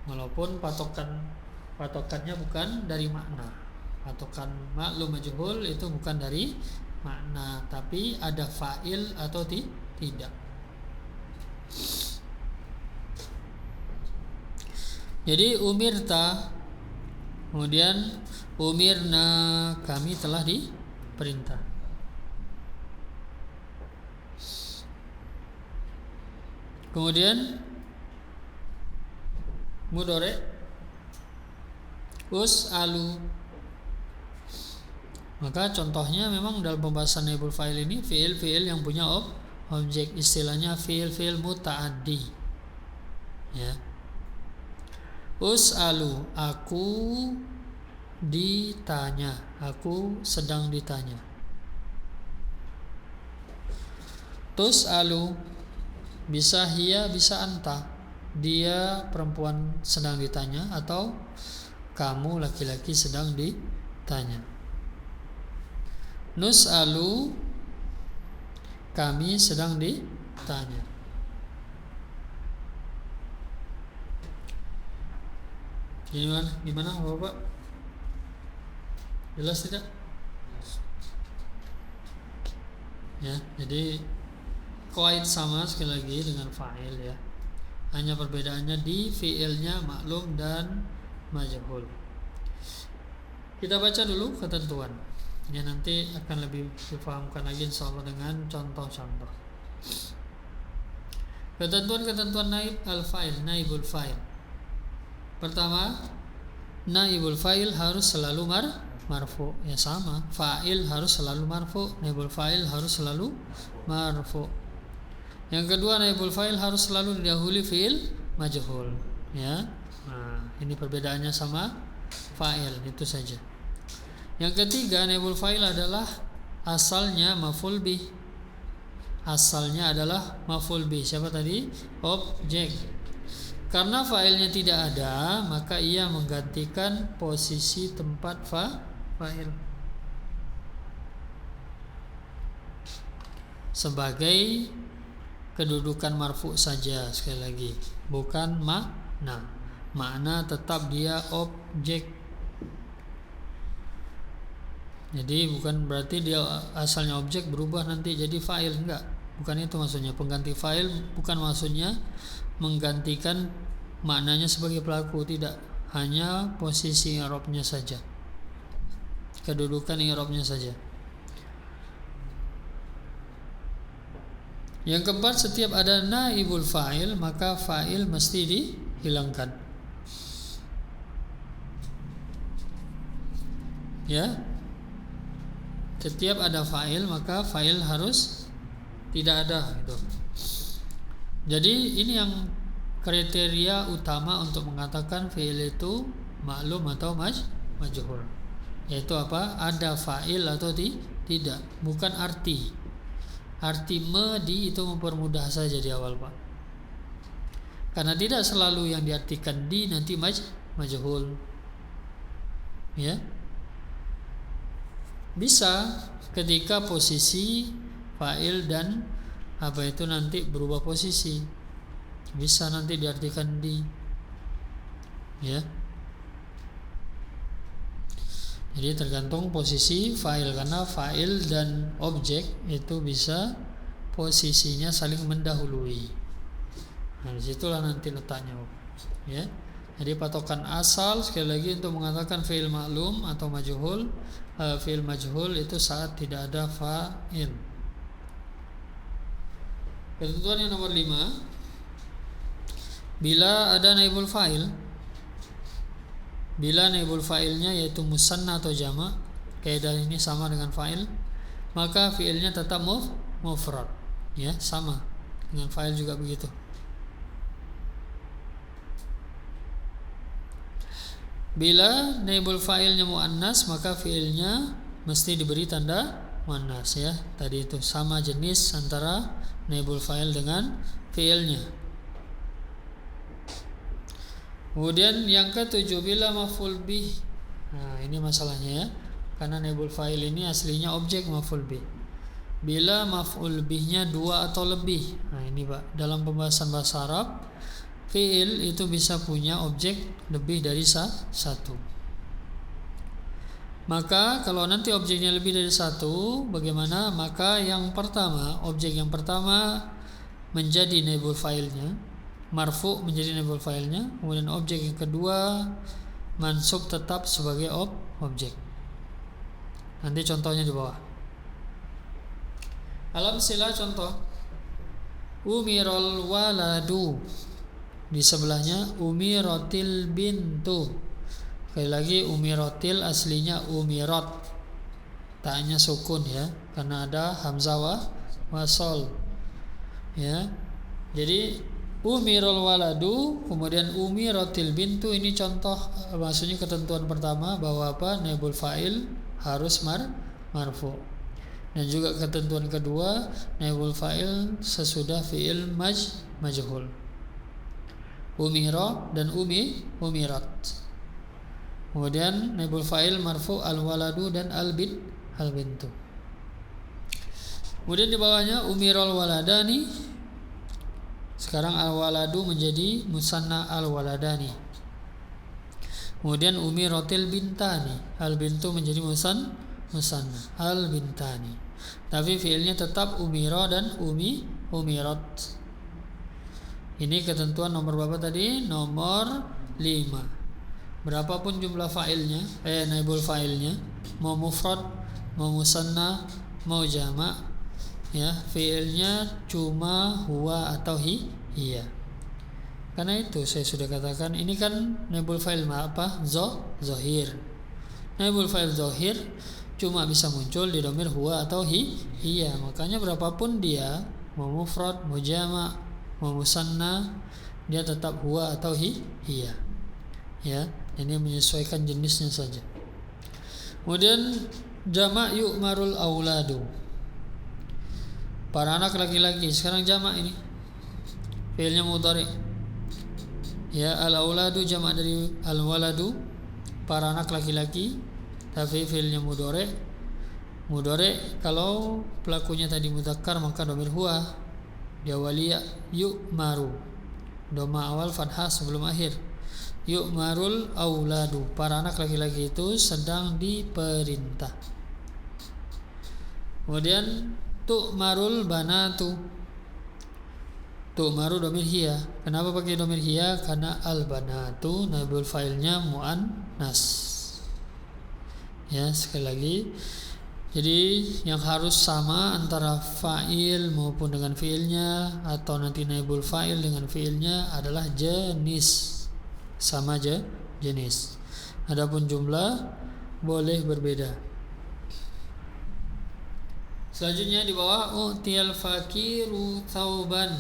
Walaupun patokan patokannya bukan dari makna. Patokan maklum majhul itu bukan dari makna, tapi ada fa'il atau tidak. Jadi umirta, kemudian umirna, kami telah diperintah. Kemudian mudhari us'alu, maka contohnya memang dalam pembahasan naibul fa'il ini fiil-fiil yang punya objek, istilahnya fiil-fiil muta'addi. Ya. Us'alu, aku ditanya, aku sedang ditanya. Tus'alu, bisa hiya, bisa anta, dia perempuan sedang ditanya atau kamu laki-laki sedang ditanya. Nus'alu, kami sedang ditanya. Gimana Bapak? Jelas tidak? Ya, jadi qaid sama sekali lagi dengan fa'il ya. Hanya perbedaannya di fi'ilnya maklum dan majhul. Kita baca dulu ketentuan. Ya, nanti akan lebih difahamkan lagi insyaallah dengan contoh-contoh. Ketentuan naib al-fa'il, naibul fa'il. Pertama, naibul fa'il harus selalu marfu. Ya sama, fa'il harus selalu marfu, naibul fa'il harus selalu marfu. Yang kedua, naibul fa'il harus selalu didahului fi'il majhul. Ya. Nah, ini perbedaannya sama fa'il, itu saja. Yang ketiga, naibul fa'il adalah asalnya maf'ul bih. Asalnya adalah maf'ul bih. Siapa tadi? Objek. Karena fa'ilnya tidak ada, maka ia menggantikan posisi tempat fa'il sebagai kedudukan marfu saja, sekali lagi, bukan makna. Makna tetap dia objek. Jadi bukan berarti dia asalnya objek berubah nanti jadi fa'il, enggak. Bukan itu maksudnya. Pengganti fa'il bukan maksudnya menggantikan maknanya sebagai pelaku, tidak, hanya posisi i'rabnya saja, kedudukan i'rabnya saja. Yang keempat, setiap ada naibul fa'il maka fa'il mesti dihilangkan. Ya, setiap ada fa'il maka fa'il harus tidak ada gitu. Jadi ini yang kriteria utama untuk mengatakan fi'il itu maklum atau majhul. Yaitu apa? Ada fa'il atau tidak, bukan arti. Arti di itu mempermudah saja di awal, Pak. Karena tidak selalu yang diartikan di nanti majhul. Ya. Bisa ketika posisi fa'il dan apa itu nanti berubah posisi, bisa nanti diartikan di, ya. Jadi tergantung posisi fa'il, karena fa'il dan objek itu bisa posisinya saling mendahului. Nah, disitulah nanti letaknya, ya. Jadi patokan asal sekali lagi untuk mengatakan fi'il maklum atau majhul, fi'il majhul itu saat tidak ada fa'il. Ketentuan yang nomor 5, bila ada naibul fa'il, bila naibul fa'ilnya yaitu musanna atau jamak, kaidah ini sama dengan fa'il, maka fi'ilnya tetap mufrad, ya, sama dengan fa'il juga begitu. Bila naibul fa'ilnya muannas, maka fi'ilnya mesti diberi tanda muannas, ya. Tadi itu sama jenis antara naibul fa'il dengan fi'ilnya. Kemudian yang ke-7, bila maf'ul bih. Nah, ini masalahnya, ya. Karena naibul fa'il ini aslinya objek maf'ul bih. Bila maf'ul bihnya 2 atau lebih. Nah, ini Pak, dalam pembahasan bahasa Arab, fiil itu bisa punya objek lebih dari satu. Maka kalau nanti objeknya lebih dari satu, bagaimana? Maka yang pertama, objek yang pertama menjadi naibul fa'ilnya, marfu menjadi naibul fa'ilnya, kemudian objek yang kedua mansub tetap sebagai objek. Nanti contohnya di bawah. Alam sila contoh. Umirul waladu. Di sebelahnya umiratil bintu. Sekali lagi umiratil aslinya umirat. Taknya sukun ya, karena ada hamzah wasol. Ya. Jadi umirul waladu kemudian umiratil bintu, ini contoh, maksudnya ketentuan pertama bahwa apa? Naibul fa'il harus marfu. Dan juga ketentuan kedua, naibul fa'il sesudah fi'il majhul. Umira dan umirat. Kemudian naibul fa'il marfu al-waladu dan al-bintu. Kemudian di bawahnya umirul waladani. Sekarang al-waladu menjadi musanna al-waladani. Kemudian umiratil bintani. Al-bintu menjadi musanna al-bintani. Tapi fiilnya tetap umira dan umirat. Ini ketentuan nomor berapa tadi? Nomor 5. Berapapun jumlah fa'ilnya, naibul fa'ilnya, mau mufrad, mau musanna, mau jama', ya, fiilnya cuma huwa atau hiya. Karena itu saya sudah katakan ini kan naibul fa'il apa? Zahir. Naibul fa'il zahir cuma bisa muncul di dhamir huwa atau hiya. Makanya berapapun dia, mau mufrad, mau jama', mau musanna, dia tetap huwa atau hiya. Ya, ini menyesuaikan jenisnya saja. Kemudian jama' yu'marul auladu. Para anak laki-laki. Sekarang jama' ini fi'ilnya mudhari. Ya, al-auladu jama' dari al-waladu, para anak laki-laki, tapi fi'ilnya mudhari. Mudhari kalau pelakunya tadi mudzakkar maka dhamir huwa, dia waliya yu'maru. Dhamma awal fathah sebelum akhir. Yu'marul auladu, para anak laki-laki itu sedang diperintah. Kemudian tu'marul banatu. Tu'maru dhamir hiya. Kenapa pakai dhamir hiya? Karena al banatu naibul fa'ilnya muannas. Ya, sekali lagi. Jadi yang harus sama antara fa'il maupun dengan fi'ilnya, atau nanti naibul fa'il dengan fi'ilnya adalah jenis. Sama aja jenis. Adapun jumlah boleh berbeda. Selanjutnya di bawah utiyal fakiru thauban.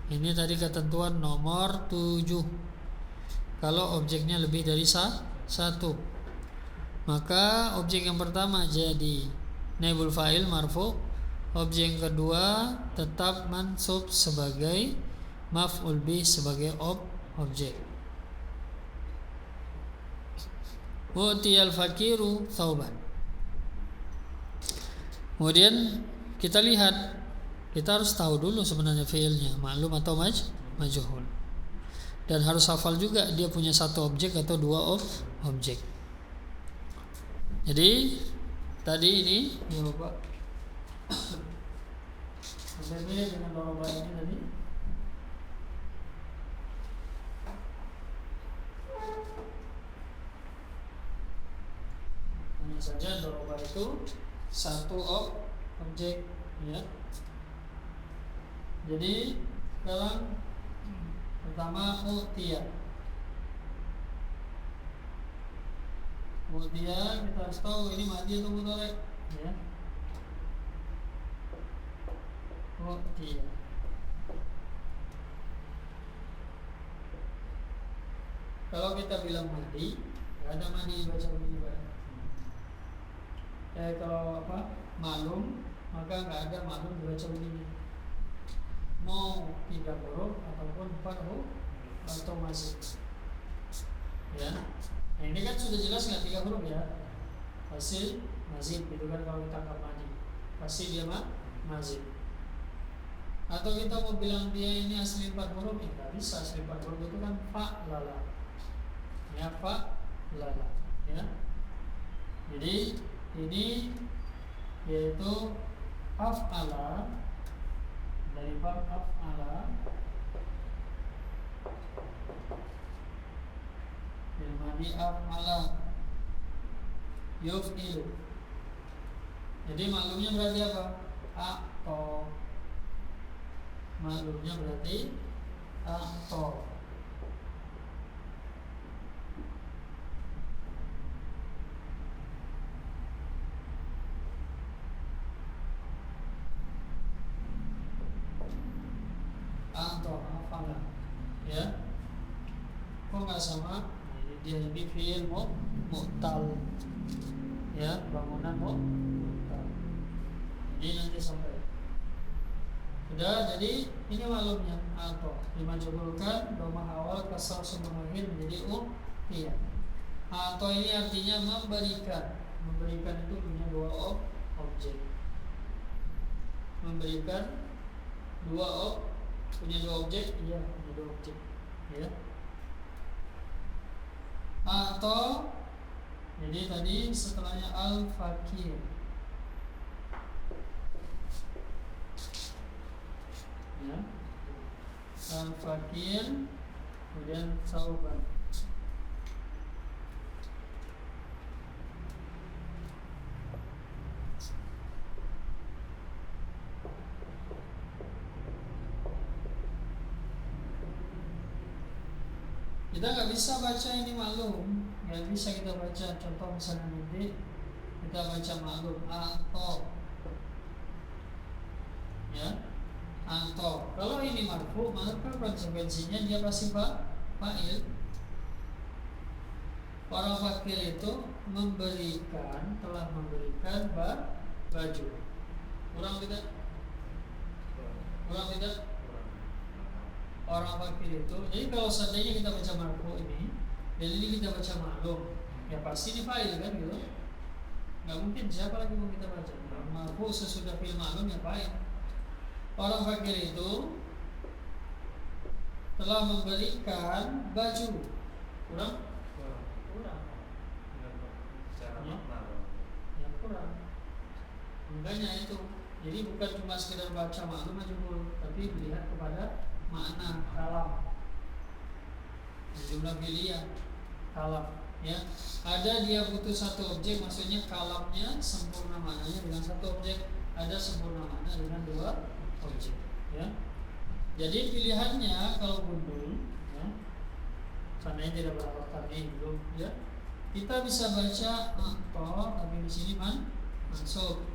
Ini tadi ketentuan nomor 7. Kalau objeknya lebih dari satu, maka objek yang pertama jadi naibul fa'il marfu. Objek yang kedua tetap mansub sebagai maf'ul bih, sebagai objek. Utiyal fakiru thauban. Kemudian kita lihat, kita harus tahu dulu sebenarnya fiilnya maklum atau majhul. Dan harus hafal juga dia punya satu objek atau dua objek. Jadi tadi ini ya Bapak. Berbeda dengan doroba ini tadi. Hanya saja doroba itu satu objek, ya. Jadi sekarang pertama utiya. Utiya kita harus tahu ini madhi atau mudhari, ya. Utiya. Kalau kita bilang madhi, nggak ada madhi baca begini, Pak. Kalau malum, maka nggak ada malum dibaca begini. Mau 3 huruf ataupun 4 huruf atau mazid. Ya. Nah, ini kan sudah jelas nggak 3 huruf ya. Pasti mazid gitu kan kalau kita anggap madhi. Pasti dia mazid. Atau kita mau bilang dia ini asli 4 huruf, tidak bisa. Asli 4 huruf itu kan fa'lala. Ya, fa'lala. Ya. Jadi ini yaitu af'ala, dari bab af'ala, ilmadi af'ala yuf'ilu. Jadi maklumnya berarti apa? Atau maklumnya berarti atau. Atau afala, ya. Kok nggak sama? Dia ini fi'il mu'tal, ya, bangunan mu'tal. Jadi nanti sampai sudah. Jadi ini maklumnya atau dimajhulkan dhamma awal kasar semua akhir menjadi iya. Atau ini artinya memberikan. Memberikan itu punya dua objek. Memberikan punya dua objek, iya, punya dua objek, ya. Atau jadi tadi setelahnya al-fakir, ya, al-fakir, kemudian sauban. Kita nggak bisa baca ini maklum, nggak bisa kita baca. Contoh misalnya nanti kita baca maklum atau, ya, atau. Kalau ini marfu, maka konsekuensinya dia pasti fa'il. Orang fakir itu memberikan, telah memberikan baju. Kurang tidak? Orang fakir itu. Jadi kalau seandainya kita baca marfu ini, dan ini kita baca maklum, ya pasti ini fa'il kan gitu. Nggak mungkin, siapa lagi mau kita baca? Marfu sesudah fi'il maklum ya fa'il. Orang fakir itu telah memberikan baju. Kurang. Ya kurang. Makanya itu. Jadi bukan cuma sekedar baca maklum majhul, tapi melihat kepada makna kalam, jumlah fi'liyah kalam, ya. Ada dia butuh satu objek, maksudnya kalamnya sempurna maknanya dengan satu objek, ada sempurna makna dengan dua objek, ya. Jadi pilihannya kalau gundul, ya, karena tidak berharap tadi belum, ya, kita bisa baca atau, tapi di sini mansub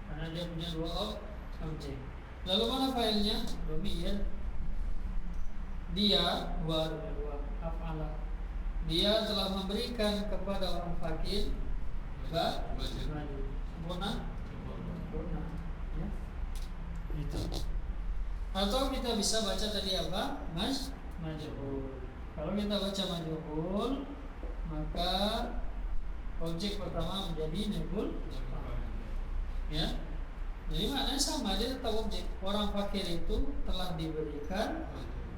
karena dia punya dua objek. Lalu mana failnya? Domir. Dia dua af'ala. Dia telah memberikan kepada orang fakir baju. Sempurna, ya. Itu. Atau kita bisa baca tadi apa? Majhul. Kalau kita baca majhul, maka objek pertama menjadi nebul, ya. Jadi maknanya sama, dia tetap objek. Orang fakir itu telah diberikan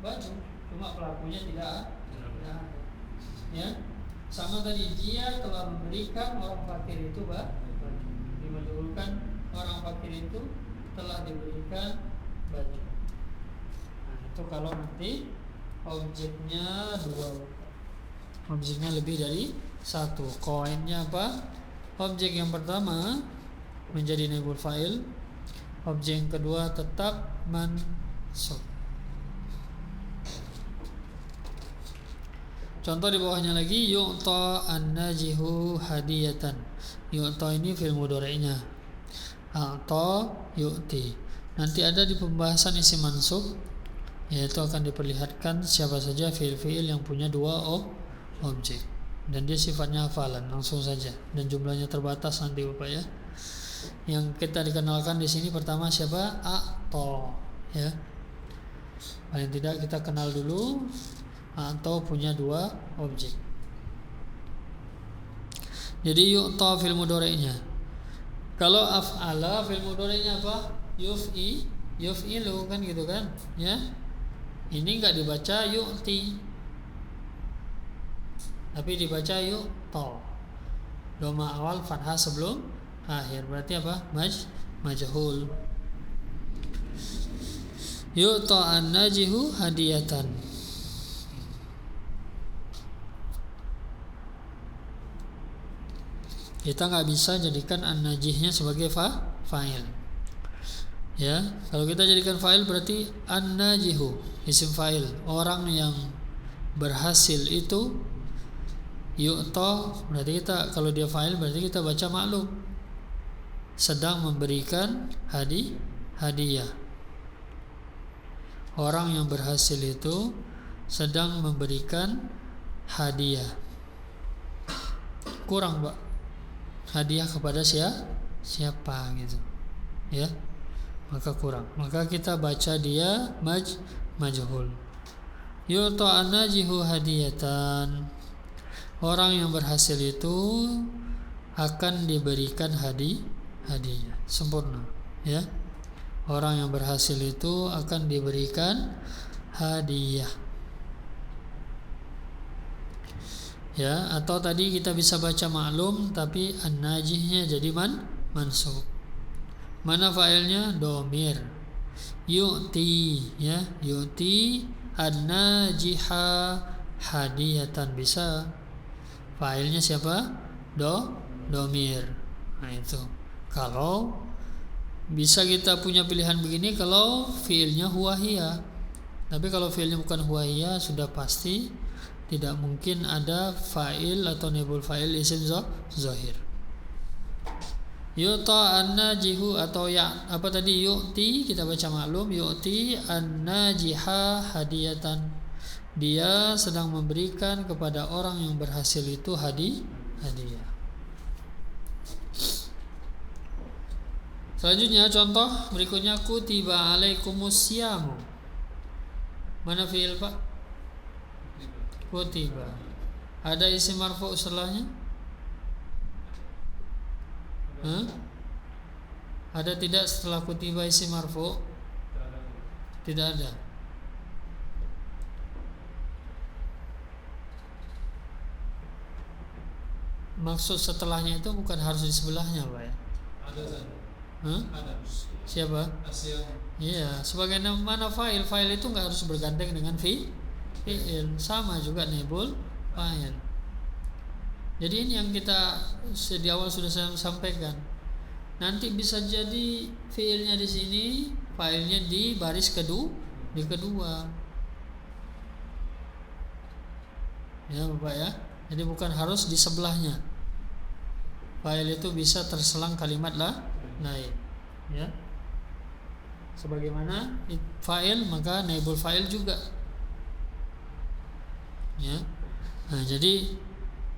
baju, cuma pelakunya tidak ada. Ya, sama tadi, dia telah memberikan orang fakir itu baju. Dimajhulkan orang fakir itu telah diberikan baju. Nah, itu kalau nanti objeknya dua, objeknya lebih dari satu. Koinnya apa? Objek yang pertama menjadi naibul fa'il, objek yang kedua tetap mansub. Contoh di bawahnya lagi, yu'ta an-najihu hadiyatan. Yu'ta ini fi'il mudhari'nya. A'ta yu'ti. Nanti ada di pembahasan isim mansub, yaitu akan diperlihatkan siapa saja fi'il-fi'il yang punya dua objek, dan dia sifatnya hafalan langsung saja, dan jumlahnya terbatas nanti Bapak, ya. Yang kita dikenalkan di sini pertama siapa? A'ta, ya. Paling tidak kita kenal dulu atau punya dua objek. Jadi yu'ta fil mudhari'nya. Kalau af'ala fil mudhari'nya apa? yuf'ilu kan gitu kan, ya. Ini enggak dibaca yu'ti, tapi dibaca yu'ta. Doma awal fathah sebelum akhir, berarti apa? Majhul. Yu'ta an-najihu hadiyatan. Kita nggak bisa jadikan an-najihnya sebagai fa'il. Ya, kalau kita jadikan fa'il berarti an-najihu isim fa'il, orang yang berhasil itu. Yu'ta berarti kita, kalau dia fa'il berarti kita baca maklum, sedang memberikan hadiah. Orang yang berhasil itu sedang memberikan hadiah. Kurang, Pak. Hadiah kepada siapa gitu. Ya. Maka kurang. Maka kita baca dia majhul. Yu'ta an-najihu hadiyatan. Orang yang berhasil itu akan diberikan hadiah. Sempurna, ya. Orang yang berhasil itu akan diberikan hadiah. Ya, atau tadi kita bisa baca maklum tapi an-najihnya jadi mansub. Mana fa'ilnya? Domir. Yu'ti, ya. Yu'ti an-najiha hadiyatan, bisa. Fa'ilnya siapa? Domir. Nah itu. Kalau bisa kita punya pilihan begini kalau fiilnya huwa hiya. Tapi kalau fiilnya bukan huwa hiya, sudah pasti tidak mungkin ada fa'il atau naibul fa'il isim zahir. Yu'ta an-najihu atau ya apa tadi, yu'ti kita baca maklum, yu'ti an-najiha hadiyatan. Dia sedang memberikan kepada orang yang berhasil itu hadiah. Selanjutnya contoh berikutnya, kutiba alaikumus siyamu. Mana fi'il, Pak? Kutiba. Ada isim marfu' setelahnya? Ada tidak setelah kutiba isim marfu'? Tidak ada. Maksud setelahnya itu bukan harus di sebelahnya, Pak, ya? Ada. Ada. Siapa? Asyam. Iya, sebagaimana fa'il itu nggak harus bergandeng dengan fi'il. Sama juga naibul fa'il. Jadi ini yang kita di awal sudah saya sampaikan. Nanti bisa jadi fi'ilnya di sini, fa'ilnya di baris kedua. Ya, Bapak, ya. Jadi bukan harus di sebelahnya. Fa'il itu bisa terselang kalimat lain, ya. Sebagaimana fa'il maka naibul fa'il juga, ya. Nah, jadi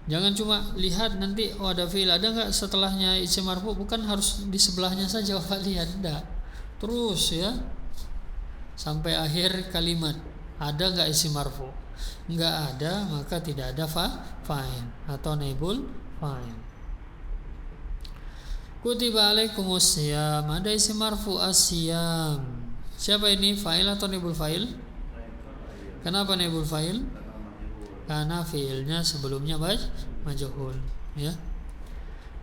jangan cuma lihat nanti ada fi'il ada enggak setelahnya isim marfu', bukan harus di sebelahnya saja Bapak lihat, enggak. Terus, ya, sampai akhir kalimat ada enggak isim marfu'. Enggak ada, maka tidak ada fa'il atau naibul fa'il. Kutiba alaikumus siyam, ada isim marfu' as-siyam. Siapa ini, fa'il atau naibul fa'il? Kenapa naibul fa'il? Karena fi'ilnya sebelumnya majhul, ya.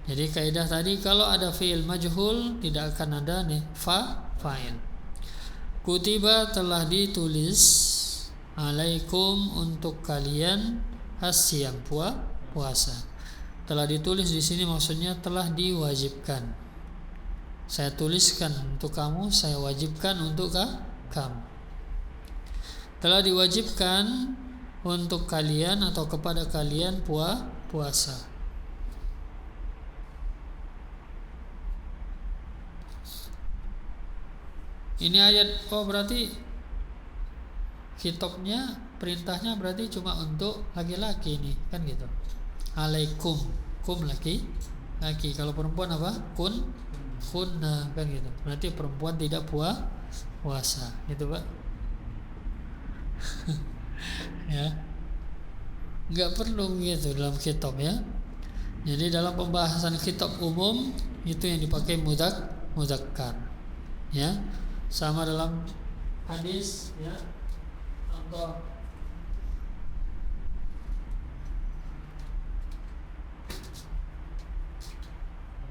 Jadi kaidah tadi kalau ada fi'il majhul tidak akan ada fa'il. Kutiba telah ditulis alaikum untuk kalian as-siyam, puasa. Telah ditulis di sini maksudnya telah diwajibkan. Saya tuliskan untuk kamu, saya wajibkan untuk kamu. Telah diwajibkan untuk kalian atau kepada kalian puasa. Ini ayat, berarti khitabnya, perintahnya berarti cuma untuk laki-laki nih, kan gitu. Alaikum, kum laki. Kalau perempuan apa? Kunna, kan gitu. Berarti perempuan tidak puasa, gitu, Pak. Ya. Enggak perlu gitu dalam khitab, ya. Jadi dalam pembahasan khitab umum itu yang dipakai mudzakkar. Ya. sama dalam hadis ya. Contoh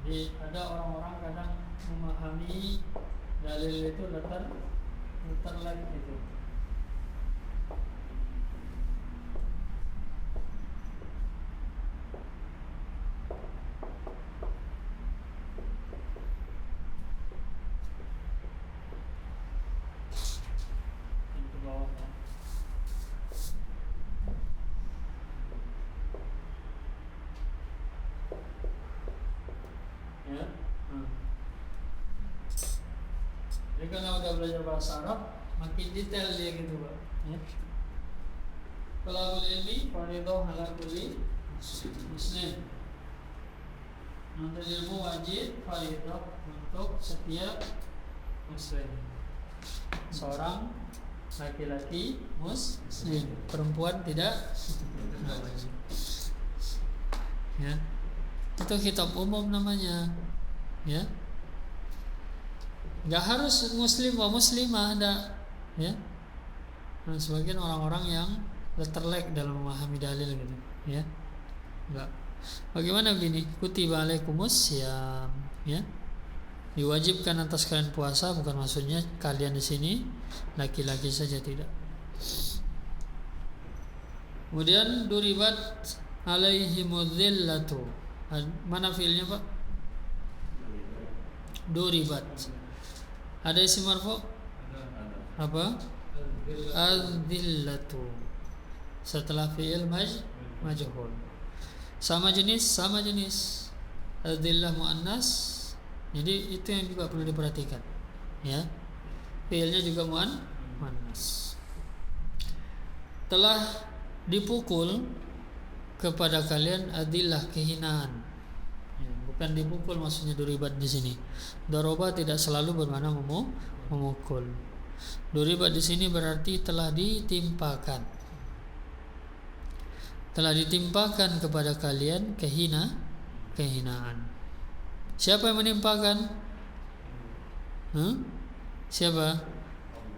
jadi ada orang-orang kadang memahami dalil itu letter gitu. Jadi kalau udah belajar bahasa Arab makin detail dia gitu Pak ya. Talabul ilmi fardhu ala kulli muslim. Menuntut ilmu wajib fardhu untuk setiap muslim. Seorang laki-laki muslim, perempuan tidak wajib. Ya. Itu kitab umum namanya. Ya. Nggak harus muslim atau muslimah ada ya. Nah, sebagian orang-orang yang terlek dalam memahami dalil gitu ya. Enggak. Bagaimana begini? Kutiba alaikumus syiyam ya. Diwajibkan atas kalian puasa, bukan maksudnya kalian di sini laki-laki saja, tidak. Kemudian duribat alaihimudzillatu. Mana fiilnya Pak? Duribat. Ada isim marfu? Apa? Adzillatu. Setelah fi'il majhul. Sama jenis. Adzillah muannas. Jadi itu yang juga perlu diperhatikan. Ya. Fi'ilnya juga muannas. Telah dipukul kepada kalian adillah, kehinaan. Bukan dipukul maksudnya duribat di sini. Doroba tidak selalu bermakna memukul. Duribat di sini berarti telah ditimpakan. Telah ditimpakan kepada kalian kehinaan. Siapa yang menimpakan? Siapa?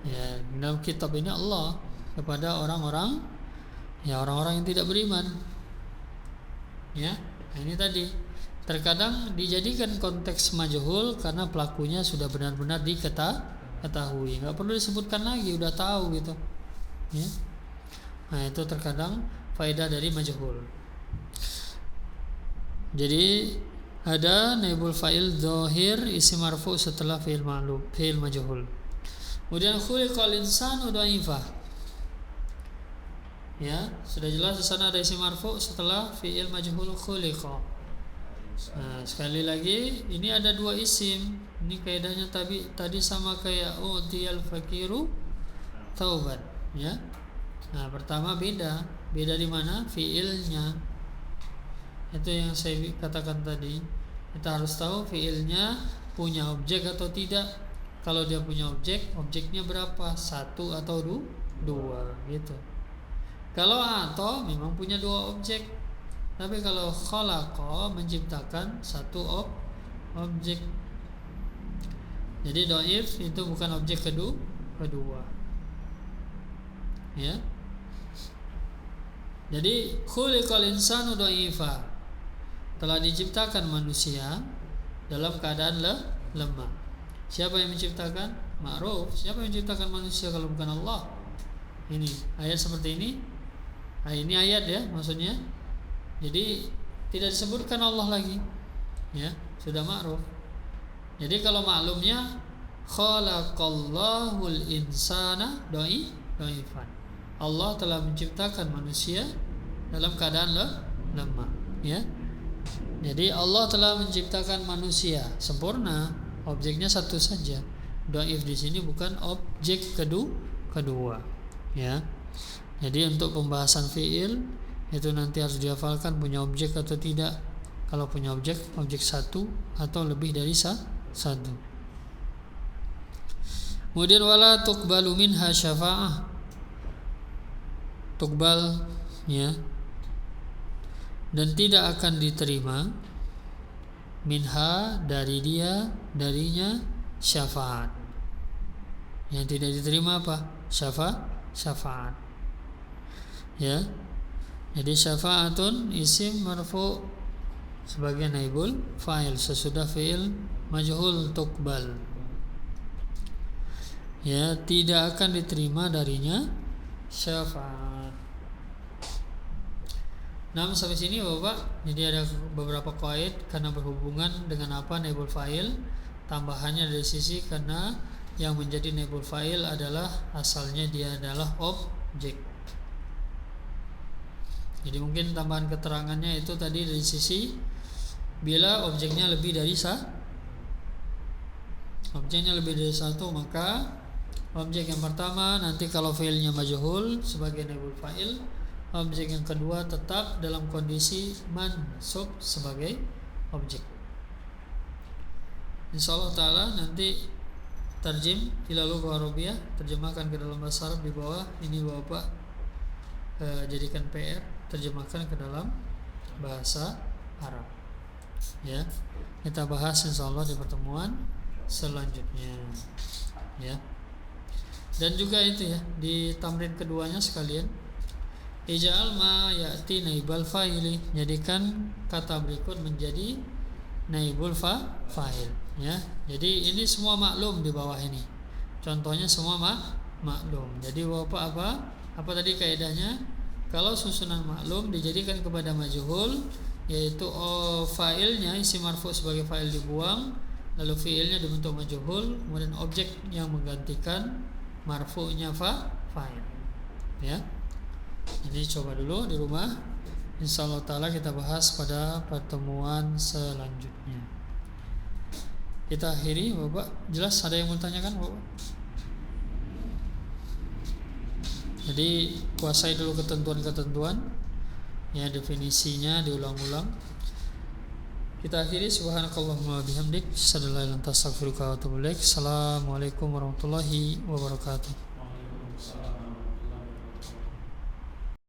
Ya, dalam kitab ini Allah kepada orang-orang yang tidak beriman. Ya, ini tadi. Terkadang dijadikan konteks majhul karena pelakunya sudah benar-benar diketahui, nggak perlu disebutkan lagi, udah tahu gitu ya. Nah itu terkadang faedah dari majhul. Jadi ada naibul fa'il dhahir isim marfu setelah fi'il ma'lum, fi'il majhul. Kemudian khuliqal insanu dhaifah. Ya, sudah jelas di sana ada isim marfu setelah fi'il majhul khuliqa. Nah, sekali lagi ini ada dua isim. Ini kaidahnya tadi sama kayak utiyal fakiru tauban, ya. Nah, pertama beda di mana fiilnya. Itu yang saya katakan tadi. Kita harus tahu fiilnya punya objek atau tidak. Kalau dia punya objeknya berapa? 1 atau 2 gitu. Kalau atau memang punya 2 objek. Tapi kalau khalaqa menciptakan 1 objek. Jadi dhaif itu bukan objek kedua. Ya. Jadi khuliqal insanu dhaifa. Telah diciptakan manusia dalam keadaan lemah. Siapa yang menciptakan? Ma'ruf. Siapa yang menciptakan manusia kalau bukan Allah? Ini ayat seperti ini. Nah, ini ayat ya maksudnya. Jadi tidak disebutkan Allah lagi, ya sudah ma'ruf. Jadi kalau maklumnya khalaqallahul insana dhaifan. Allah telah menciptakan manusia dalam keadaan lemah, ya. Jadi Allah telah menciptakan manusia sempurna, objeknya satu saja. Dhaif di sini bukan objek kedua, ya. Jadi untuk pembahasan fiil itu nanti harus dihafalkan punya objek atau tidak. Kalau punya objek 1 atau lebih dari 1. Kemudian wala tuqbalu minha syafa'ah. Tuqbal ya. Dan tidak akan diterima minha darinya syafaat. Yang tidak diterima apa? Syafaat. Ya. Jadi syafaatun isim marfu sebagai naibul fa'il sesudah fi'il majhul tuqbal. Ya, tidak akan diterima darinya syafaat. Nah, sampai sini Bapak. Jadi ada beberapa qaid karena berhubungan dengan apa naibul fa'il. Tambahannya dari sisi karena yang menjadi naibul fa'il adalah asalnya dia adalah objek. Jadi mungkin tambahan keterangannya itu tadi dari sisi bila objeknya lebih dari satu, maka objek yang pertama nanti kalau fi'ilnya majhul sebagai naibul fa'il, objek yang kedua tetap dalam kondisi mansub sebagai objek. Insyaallah taala nanti tarjim ila lughah Arabiyah, terjemahkan ke dalam bahasa Arab di bawah ini Bapak jadikan PR, terjemahkan ke dalam bahasa Arab. Ya, kita bahas insyaallah di pertemuan selanjutnya. Ya. Dan juga itu ya, di tamrin keduanya sekalian ij'al ma ya'ti naibal fa'ili, jadikan kata berikut menjadi naibul fa'il ya. Jadi ini semua maklum di bawah ini. Contohnya semua maklum. Jadi Bapak apa tadi kaidahnya? Kalau susunan maklum dijadikan kepada majhul, yaitu fa'ilnya isim marfu sebagai fa'il dibuang, lalu fi'ilnya dibentuk majhul, kemudian objek yang menggantikan marfu'nya fa'il. Ya. Jadi coba dulu di rumah. Insyaallah taala kita bahas pada pertemuan selanjutnya. Kita akhiri Bapak. Jelas ada yang mau tanyakan Bapak? Jadi kuasai dulu ketentuan-ketentuan ya, definisinya diulang-ulang. Kita akhiri subhanakallahumma bihamdik asyhadu an la ilaha illa anta astaghfiruka wa atubu ilaik. Assalamualaikum warahmatullahi wabarakatuh.